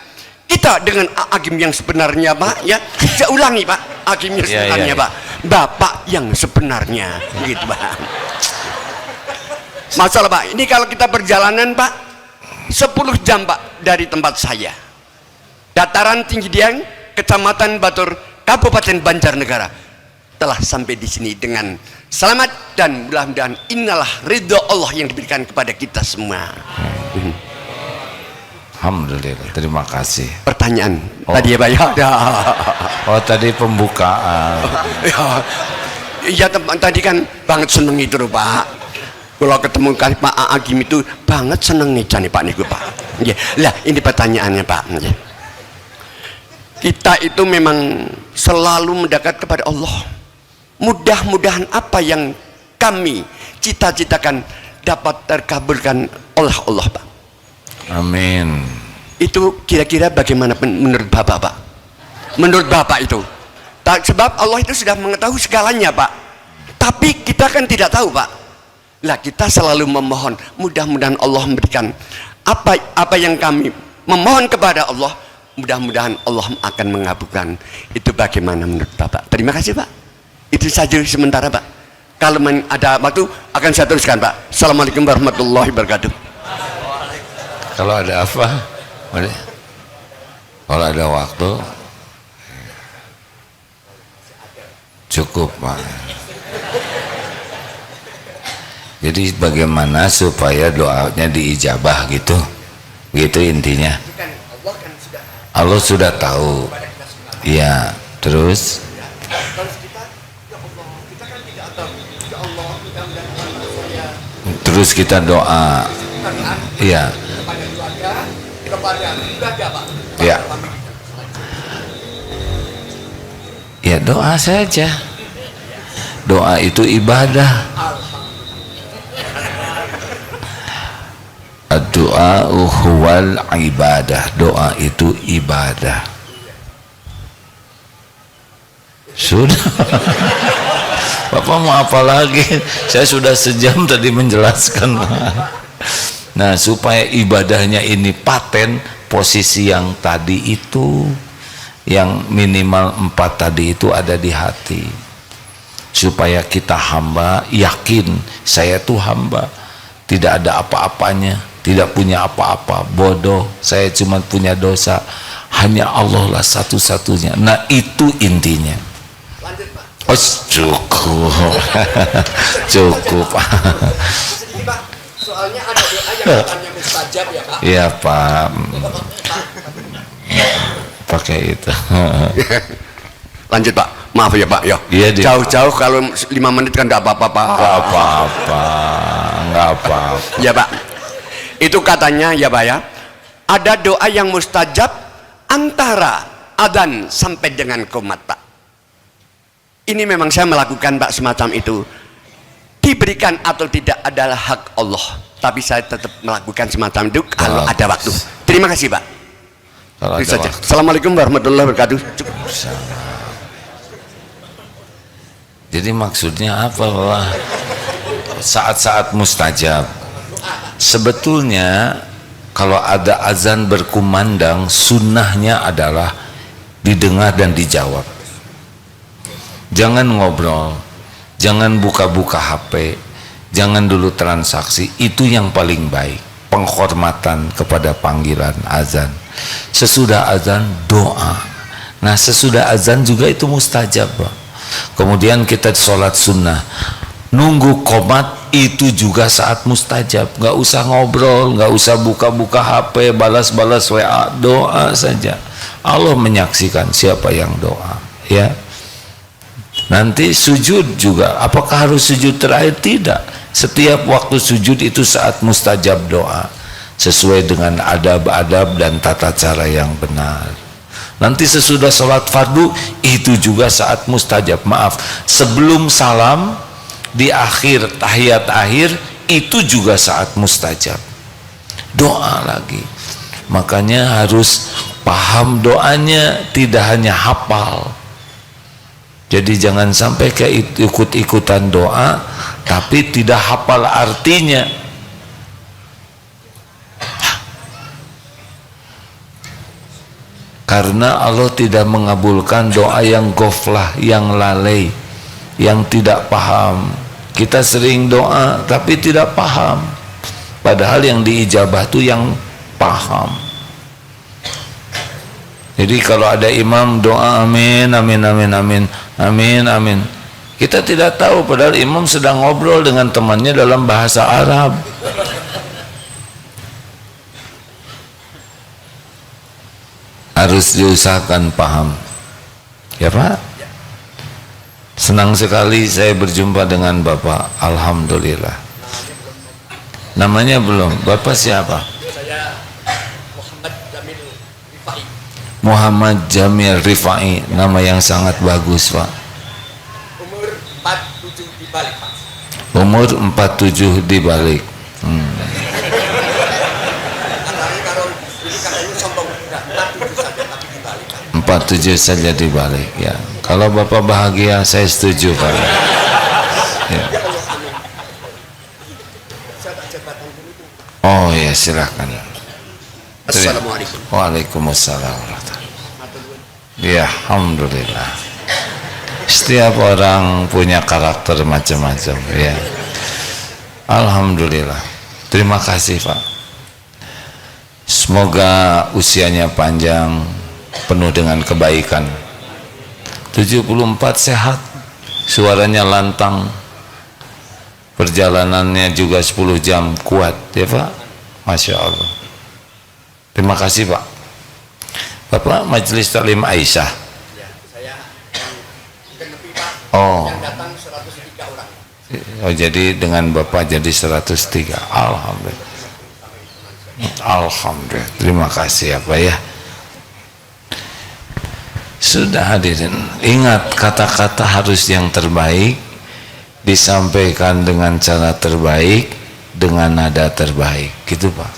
kita dengan Agim yang sebenarnya Pak, ya. Saya ulangi Pak, Agim yang sebenarnya Pak, Bapak yang sebenarnya, gitu Pak. Masalah Pak, ini kalau kita perjalanan Pak 10 jam Pak dari tempat saya, Dataran Tinggi Dieng, Kecamatan Batur, Kabupaten Banjarnegara, telah sampai di sini dengan selamat dan mudah-mudahan inilah ridho Allah yang diberikan kepada kita semua. Alhamdulillah, terima kasih. Pertanyaan tadi ya Pak ya. Oh tadi pembukaan. Iya tadi kan banget seneng itu loh Pak. Kalau ketemu kali Pak Agim itu banget seneng nih Pak niku Pak. Ya, lah ini pertanyaannya Pak. Ya. Kita itu memang selalu mendekat kepada Allah. Mudah-mudahan apa yang kami cita-citakan dapat terkabulkan oleh Allah Pak. Amin. Itu kira-kira bagaimana menurut Bapak Pak? Menurut Bapak itu sebab Allah itu sudah mengetahui segalanya Pak, tapi kita kan tidak tahu Pak. Lah kita selalu memohon, mudah-mudahan Allah memberikan apa yang kami memohon kepada Allah, mudah-mudahan Allah akan mengabulkan. Itu bagaimana menurut Bapak? Terima kasih Pak. Itu saja sementara Pak. Kalau ada waktu akan saya teruskan Pak. Assalamualaikum warahmatullahi wabarakatuh. Kalau ada apa? Kalau ada waktu cukup Pak. Jadi bagaimana supaya doanya diijabah gitu? Gitu intinya. Allah sudah tahu. Iya, terus terus kita doa. Iya. Ya. Ya doa saja. Doa itu ibadah. Doa huwal ibadah. Doa itu ibadah. Sudah. Bapak mau apa lagi? Saya sudah sejam tadi menjelaskan. Nah, supaya ibadahnya ini paten, posisi yang tadi itu, yang minimal 4 tadi itu ada di hati. Supaya kita hamba, yakin saya tuh hamba, tidak ada apa-apanya, tidak punya apa-apa, bodoh, saya cuma punya dosa, hanya Allah lah satu-satunya. Nah, itu intinya. Lanjut Pak. Oh, cukup. Cukup. Ini Pak, soalnya ada doa yang katanya mustajab ya Pak. Iya Pak. Pakai itu. Lanjut Pak. Maaf ya Pak ya. Iya, jauh-jauh kalau 5 menit kan enggak apa-apa Pak. Enggak apa-apa. Enggak apa-apa. Ya Pak. Itu katanya ya Pak ya. Ada doa yang mustajab antara adzan sampai dengan qomat Pak. Ini memang saya melakukan Pak semacam itu. Diberikan atau tidak adalah hak Allah. Tapi saya tetap melakukan semacam itu kalau ada waktu. Terima kasih Pak. Kalau Itu ada saja. waktu. Assalamualaikum warahmatullahi wabarakatuh. Cukup. Jadi maksudnya apa Pak? Saat-saat mustajab. Sebetulnya kalau ada azan berkumandang, sunnahnya adalah didengar dan dijawab. Jangan ngobrol, jangan buka-buka HP, jangan dulu transaksi. Itu yang paling baik, penghormatan kepada panggilan azan. Sesudah azan doa. Nah, sesudah azan juga itu mustajab Pak. Kemudian kita sholat sunnah, nunggu qomat, itu juga saat mustajab. Nggak usah ngobrol, nggak usah buka-buka HP, balas-balas WA, doa saja. Allah menyaksikan siapa yang doa, ya. Nanti sujud juga, apakah harus sujud terakhir? Tidak. Setiap waktu sujud itu saat mustajab doa, sesuai dengan adab-adab dan tata cara yang benar. Nanti sesudah sholat fardu itu juga saat mustajab. Maaf, sebelum salam, di akhir tahiyat akhir itu juga saat mustajab. Doa lagi. Makanya harus paham doanya, tidak hanya hafal. Jadi jangan sampai kayak ikut-ikutan doa tapi tidak hafal artinya. Karena Allah tidak mengabulkan doa yang ghaflah, yang lalai, yang tidak paham. Kita sering doa tapi tidak paham. Padahal yang diijabah itu yang paham. Jadi kalau ada imam doa amin amin amin amin amin amin, kita tidak tahu padahal imam sedang ngobrol dengan temannya dalam bahasa Arab. Harus diusahakan paham, ya Pak. Senang sekali saya berjumpa dengan Bapak. Alhamdulillah. Namanya belum? Bapak siapa? Saya Muhammad Jamil Rifai. Muhammad Jamil Rifai. Nama yang sangat bagus Pak. Umur 47 di balik Pak. Umur 47 di balik. Kalau ini katanya sombong, 47 saja tapi di balik Pak. 47 saja di balik ya. Kalau Bapak bahagia saya setuju Pak. Ya. Oh ya, silakan. Assalamualaikum. Waalaikumsalam warahmatullahi. Ya, alhamdulillah. Setiap orang punya karakter macam-macam, ya. Alhamdulillah. Terima kasih, Pak. Semoga usianya panjang, penuh dengan kebaikan. 74 sehat, suaranya lantang, perjalanannya juga 10 jam kuat, ya Pak. Masya Allah. Terima kasih Pak. Bapak Majelis Taklim Aisyah. Oh. Oh, jadi dengan Bapak jadi 103. Alhamdulillah. Alhamdulillah. Terima kasih ya Pak ya. Sudah hadirin, ingat kata-kata harus yang terbaik, disampaikan dengan cara terbaik, dengan nada terbaik, gitu Pak.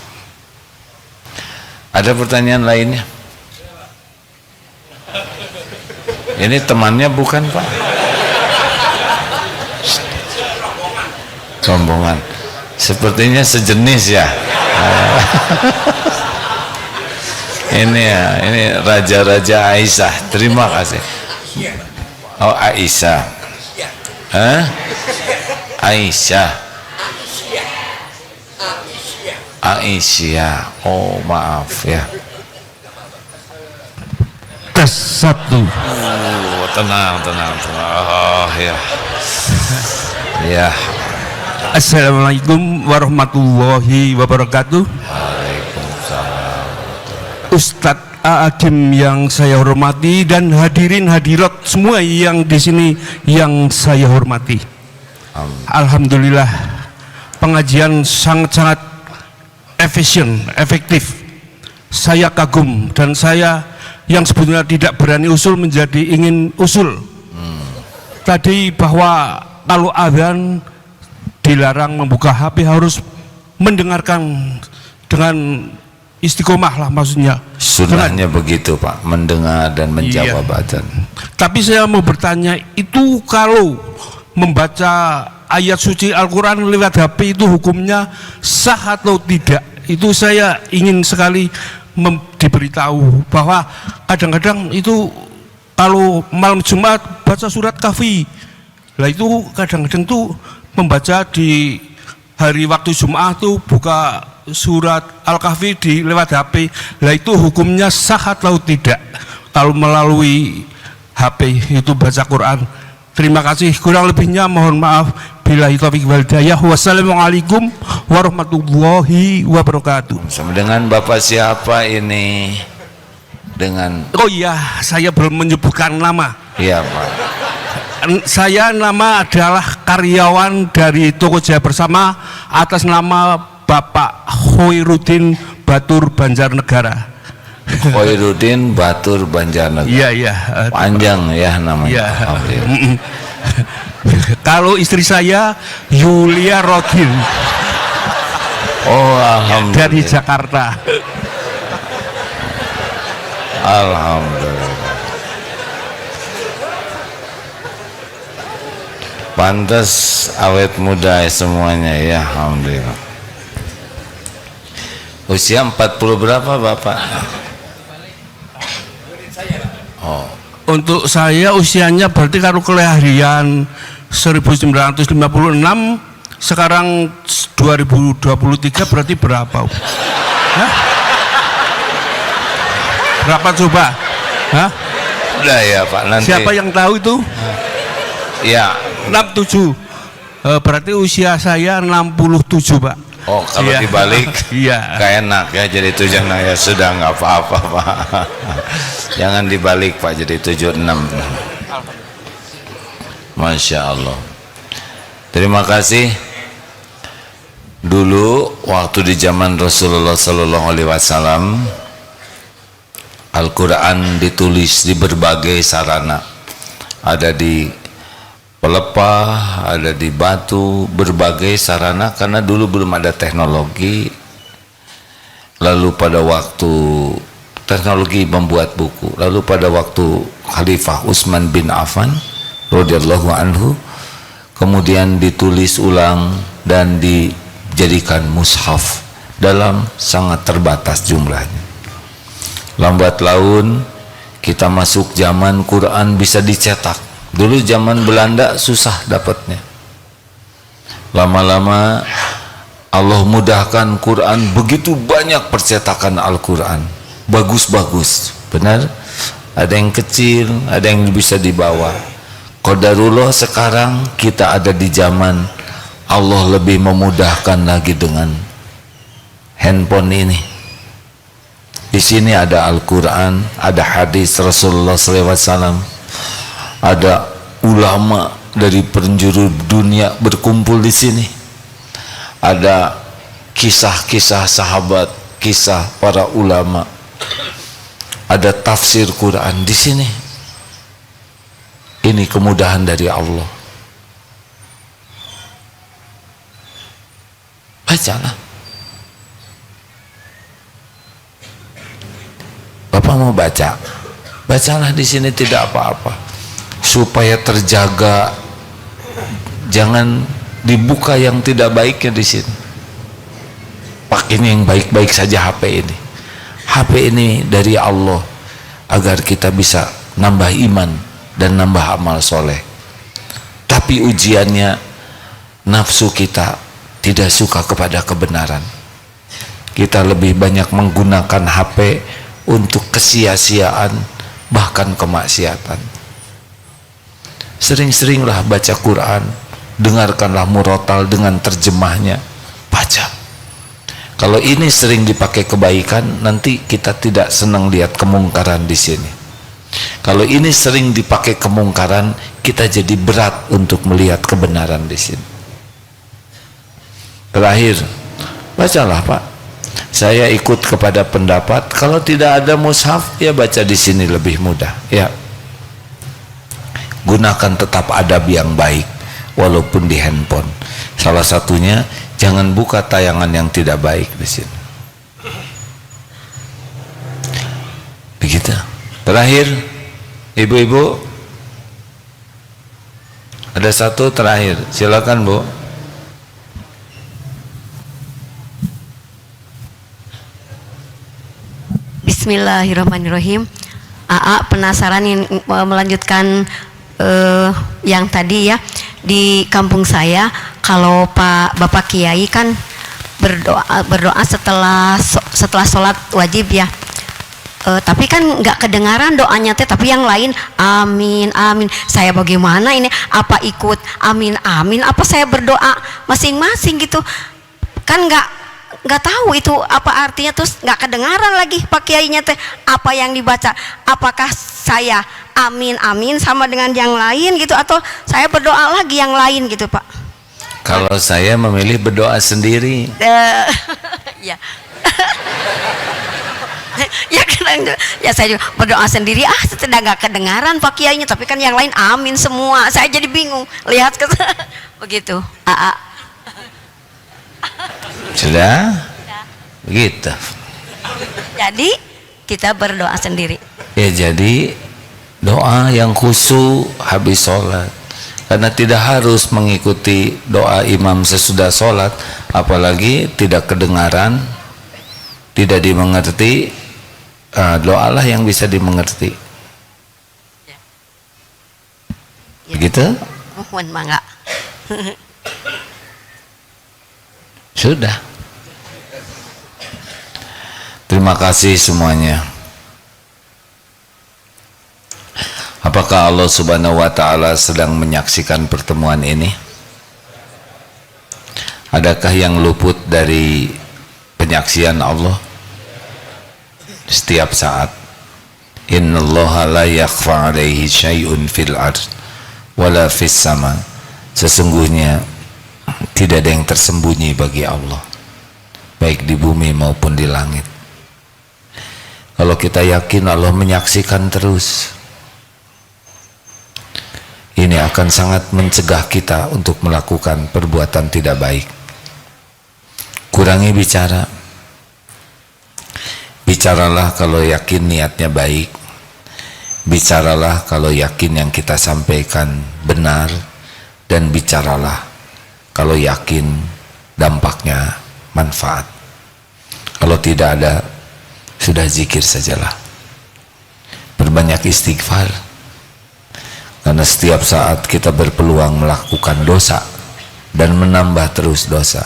Ada pertanyaan lainnya? Ini temannya bukan Pak? Rombongan. Sepertinya sejenis ya. Ini ya, ini Raja-Raja Aisyah. Terima kasih. Oh, Aisyah. Hah? Aisyah. Aisyah. Oh, maaf ya. Tes 1. Oh, tenang. Oh, ya. Ya. Assalamualaikum warahmatullahi wabarakatuh. Waalaikumsalam. Ustadz Agim yang saya hormati dan hadirin hadirat semua yang di sini yang saya hormati. Alhamdulillah pengajian sangat-sangat efektif. Saya kagum dan saya yang sebetulnya tidak berani usul menjadi ingin usul. Tadi bahwa kalau azan dilarang membuka HP, harus mendengarkan dengan istiqomah lah maksudnya. Sunnahnya begitu Pak, mendengar dan menjawab azan. Tapi saya mau bertanya, itu kalau membaca ayat suci Al-Quran lewat HP itu hukumnya sah atau tidak? Itu saya ingin sekali diberitahu bahwa kadang-kadang itu kalau malam Jumat baca surat Kahfi, lah itu kadang-kadang tuh membaca di hari waktu Jumat tuh buka surat Al-Kahfi di lewat HP, lah itu hukumnya sah atau tidak kalau melalui HP itu baca Quran? Terima kasih, kurang lebihnya mohon maaf. Billahi taufiq wal hidayah. Wassalamualaikum warahmatullahi wabarakatuh. Sama dengan Bapak siapa ini? Dengan Oh iya, saya belum menyebutkan nama. iya Pak. Saya nama adalah karyawan dari Toko Jaya Bersama atas nama Bapak Khairuddin Batur Banjarnegara. Khairuddin Batur Banjarnegara. Iya. Panjang ya namanya. Iya. Alhamdulillah. Kalau istri saya Yulia Rodin Oh, alhamdulillah. dari Jakarta. Alhamdulillah. Pantas awet muda semuanya ya, alhamdulillah. Usia 40 berapa Bapak? Oh. Untuk saya usianya berarti kalau kelahiran 1956, sekarang 2023 berarti berapa? Hah? Berapa coba? Hah? Udah ya Pak, nanti. Siapa yang tahu itu? Ya. 67. Berarti usia saya 67 Pak. Oh, kalau Iya. dibalik Iya. kayak enak ya, jadi 76 ya, sudah nggak apa-apa Pak. Jangan dibalik Pak, jadi 76. Masya Allah. Terima kasih. Dulu waktu di zaman Rasulullah Sallallahu Alaihi Wasallam, Al-Quran ditulis di berbagai sarana, ada di pelepah, ada di batu, berbagai sarana, karena dulu belum ada teknologi. Lalu pada waktu teknologi membuat buku, lalu pada waktu Khalifah Utsman bin Affan radhiyallahu anhu, kemudian ditulis ulang dan dijadikan mushaf dalam sangat terbatas jumlahnya. Lambat laun kita masuk zaman Quran bisa dicetak. Dulu zaman Belanda susah dapatnya. Lama-lama Allah mudahkan Quran, begitu banyak percetakan Al-Quran, bagus-bagus, benar. Ada yang kecil, ada yang bisa dibawa. Qadarullah sekarang kita ada di zaman Allah lebih memudahkan lagi dengan handphone ini. Di sini ada Al-Quran, ada hadis Rasulullah SAW, ada ulama dari penjuru dunia berkumpul di sini. Ada kisah-kisah sahabat, kisah para ulama, ada tafsir Quran di sini. Ini kemudahan dari Allah. Bacalah. Bapak mau baca, bacalah di sini, tidak apa-apa, supaya terjaga, jangan dibuka yang tidak baiknya di sini. Pakai ini yang baik-baik saja HP ini. HP ini dari Allah agar kita bisa nambah iman dan nambah amal soleh. Tapi ujiannya nafsu kita tidak suka kepada kebenaran. Kita lebih banyak menggunakan HP untuk kesia-siaan, bahkan kemaksiatan. Sering-seringlah baca Quran, dengarkanlah murotal dengan terjemahnya, baca. Kalau ini sering dipakai kebaikan, nanti kita tidak senang lihat kemungkaran di sini. Kalau ini sering dipakai kemungkaran, kita jadi berat untuk melihat kebenaran di sini. Terakhir, bacalah Pak. Saya ikut kepada pendapat kalau tidak ada mushaf, ya baca di sini lebih mudah. Ya, gunakan tetap adab yang baik walaupun di handphone. Salah satunya jangan buka tayangan yang tidak baik di sini. Begitu. Terakhir, ibu-ibu, ada satu terakhir, silakan Bu. Bismillahirrahmanirrahim. AA penasaran yang melanjutkan yang tadi ya, di kampung saya kalau Bapak Kiai kan berdoa setelah sholat wajib ya, tapi kan nggak kedengaran doanya teh, tapi yang lain amin amin. Saya bagaimana ini, apa ikut amin amin, apa saya berdoa masing-masing gitu kan, nggak tahu itu apa artinya, terus nggak kedengaran lagi Pak Kiainya teh apa yang dibaca. Apakah saya amin amin sama dengan yang lain gitu, atau saya berdoa lagi yang lain gitu Pak? Kalau saya memilih berdoa sendiri. Ya. Ya kadang ya saya juga berdoa sendiri, sudah nggak kedengaran Pak Kiainya, tapi kan yang lain amin semua. Saya jadi bingung lihat ke begitu. Sudah? Begitu. Jadi kita berdoa sendiri. Ya, jadi doa yang khusyuk habis sholat, karena tidak harus mengikuti doa imam sesudah sholat, apalagi tidak kedengaran, tidak dimengerti. Doalah yang bisa dimengerti. Ya. Begitu? Mohon mangga. Sudah. Terima kasih semuanya. Apakah Allah Subhanahu wa Ta'ala sedang menyaksikan pertemuan ini? Adakah yang luput dari penyaksian Allah? Setiap saat. Innallaha la yakhfa 'alaihi syai'un fil ard wala fis sama. Sesungguhnya tidak ada yang tersembunyi bagi Allah, baik di bumi maupun di langit. Kalau kita yakin Allah menyaksikan terus, ini akan sangat mencegah kita untuk melakukan perbuatan tidak baik. Kurangi bicara. Bicaralah kalau yakin niatnya baik. Bicaralah kalau yakin yang kita sampaikan benar. Dan bicaralah kalau yakin dampaknya manfaat. Kalau tidak ada, sudah zikir sajalah. Berbanyak istighfar. Karena setiap saat kita berpeluang melakukan dosa dan menambah terus dosa.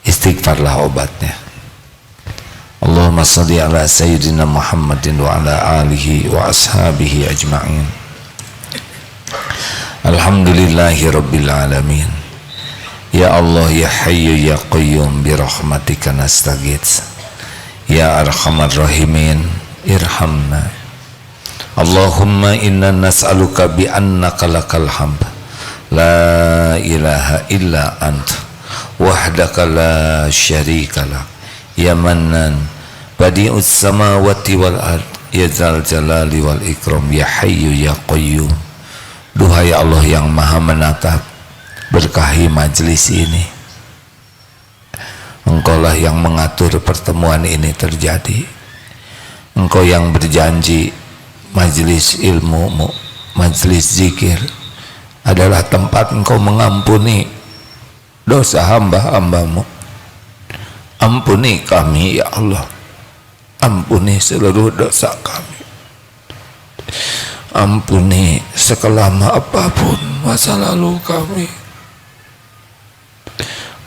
Istighfarlah obatnya. Allahumma salli ala sayyidina Muhammadin wa ala alihi wa ashabihi ajma'in. Alhamdulillahi rabbil alamin. Ya Allah ya Hayyu ya Qayyum bi rahmatika nastaghits. Ya Arhamar Rahimin irhamna. Allahumma inna nas'aluka bi annaka lakal hamd la ilaha illa ant wahdaka la syarika lak ya mannan badi'us samawati wal ard ya dzal jalali wal ikram ya Hayyu ya Qayyum. Duhai Allah yang maha menatap, berkahi majlis ini. Engkaulah yang mengatur pertemuan ini terjadi. Engkau yang berjanji majlis ilmu, majlis zikir adalah tempat engkau mengampuni dosa hamba-hambamu. Ampuni kami ya Allah, ampuni seluruh dosa kami, ampuni sekelama apapun masa lalu kami,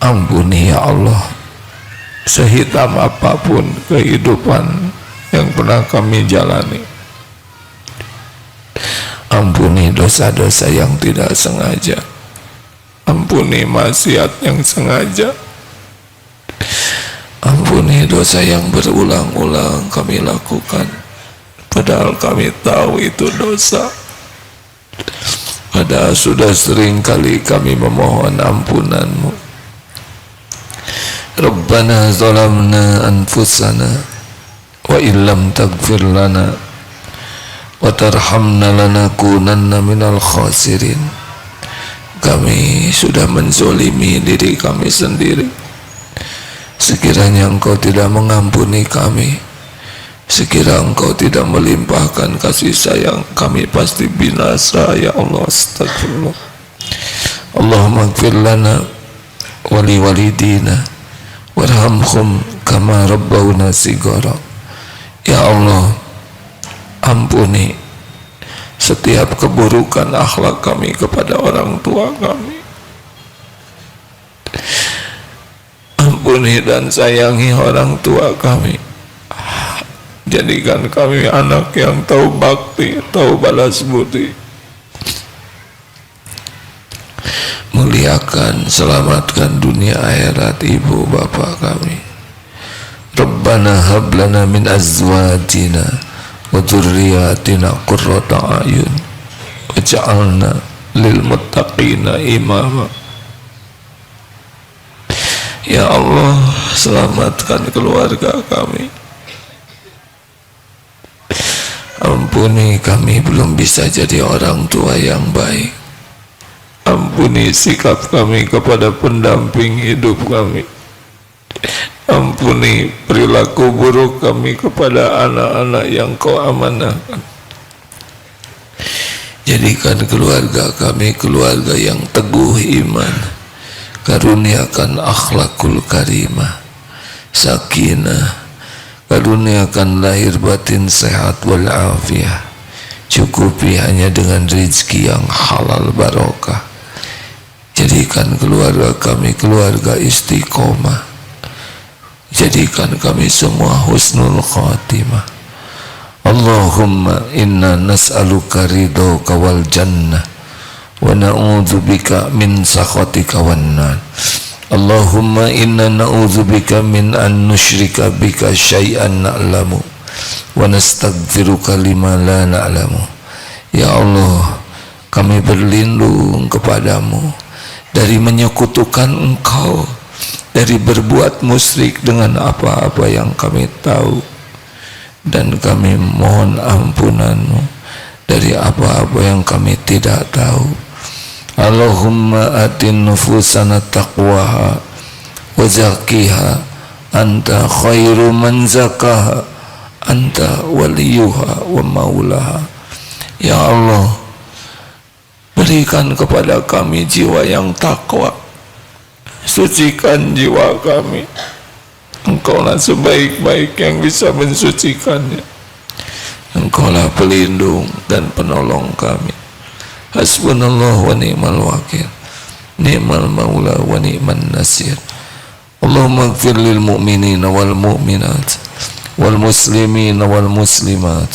ampuni ya Allah sehitam apapun kehidupan yang pernah kami jalani. Ampuni dosa-dosa yang tidak sengaja, ampuni maksiat yang sengaja, ampuni dosa yang berulang-ulang kami lakukan padahal kami tahu itu dosa, padahal sudah sering kali kami memohon ampunan-Mu. Rabbana zalamna anfusana wa illam taghfir lana wa tarhamna lanakunanna minal khasirin. Kami sudah menzolimi diri kami sendiri. Sekiranya Engkau tidak mengampuni kami, sekira Engkau tidak melimpahkan kasih sayang, kami pasti binasa ya Allah. Astagfirullah. Allahumma ighfir lana wa li walidina warhamhum kama rabbawna sigara. Ya Allah, ampuni setiap keburukan akhlak kami kepada orang tua kami. Ampuni dan sayangi orang tua kami. Jadikan kami anak yang tahu bakti, tahu balas budi. Muliakan, selamatkan dunia akhirat ibu bapa kami. Rabbana hab lana min azwajina wa dzurriyyatina qurrata a'yun waj'alna lil muttaqina imama. Ya Allah, selamatkan keluarga kami. Ampuni kami belum bisa jadi orang tua yang baik. Ampuni sikap kami kepada pendamping hidup kami. Ampuni perilaku buruk kami kepada anak-anak yang Kau amanahkan. Jadikan keluarga kami keluarga yang teguh iman. Karuniakan akhlakul karimah, sakinah. Karuniakan lahir batin sehat walafiat. Cukupi hanya dengan rezeki yang halal barokah. Jadikan keluarga kami keluarga istiqomah. Jadikan kami semua husnul khatimah. Allahumma inna nas'aluka ridhoka wal jannah wa na'udzubika min sakhatika wan nar. Allahumma inna na'udzubika min an nusyrika bika syai'an na'lamu wa nastaghfiruka lima la na'lamu. Ya Allah, kami berlindung kepadamu dari menyekutukan Engkau, dari berbuat musyrik dengan apa-apa yang kami tahu, dan kami mohon ampunan-Mu dari apa-apa yang kami tidak tahu. Allahumma atin nufusana taqwaha wa zakkiha anta khairu man zakaha anta waliyuha wa maulaha. Ya Allah, berikan kepada kami jiwa yang takwa, sucikan jiwa kami, Engkaulah sebaik-baik yang bisa mensucikannya. Engkaulah pelindung dan penolong kami. Hasbunallah wa ni'mal wakil, ni'mal maula wa ni'man nasir. Allahumma ighfir lil mu'minina wal mu'minat wal muslimina wal muslimat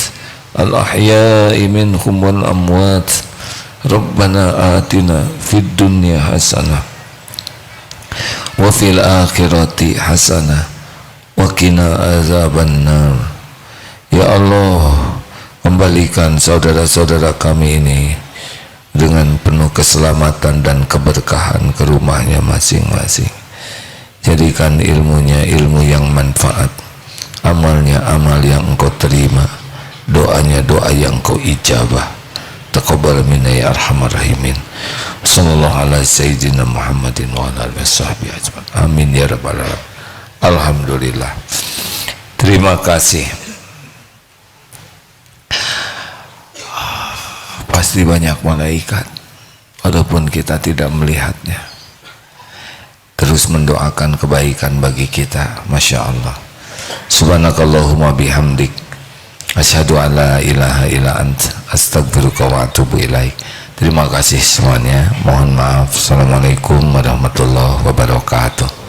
al ahya'i minhum wal amwat. Rabbana atina fid dunya hasanah wa fil akhirati hasanah wa qina azabannar. Ya Allah, kembalikan saudara-saudara kami ini dengan penuh keselamatan dan keberkahan ke rumahnya masing-masing. Jadikan ilmunya ilmu yang manfaat, amalnya amal yang engkau terima, doanya doa yang engkau ijabah. Taqabbal minna ya arhamar rahimin. Sallallahu ala sayyidina Muhammadin wa ala alihi washabbihi ajmain. Amin ya rabbal alamin. Alhamdulillah. Terima kasih. Pasti banyak malaikat walaupun kita tidak melihatnya, terus mendoakan kebaikan bagi kita. Masya Allah. Subhanakallahumma bihamdik, asyhadu an la ilaha illa anta, astaghfiruka wa atubu ilaik. Terima kasih semuanya. Mohon maaf. Assalamualaikum warahmatullahi wabarakatuh.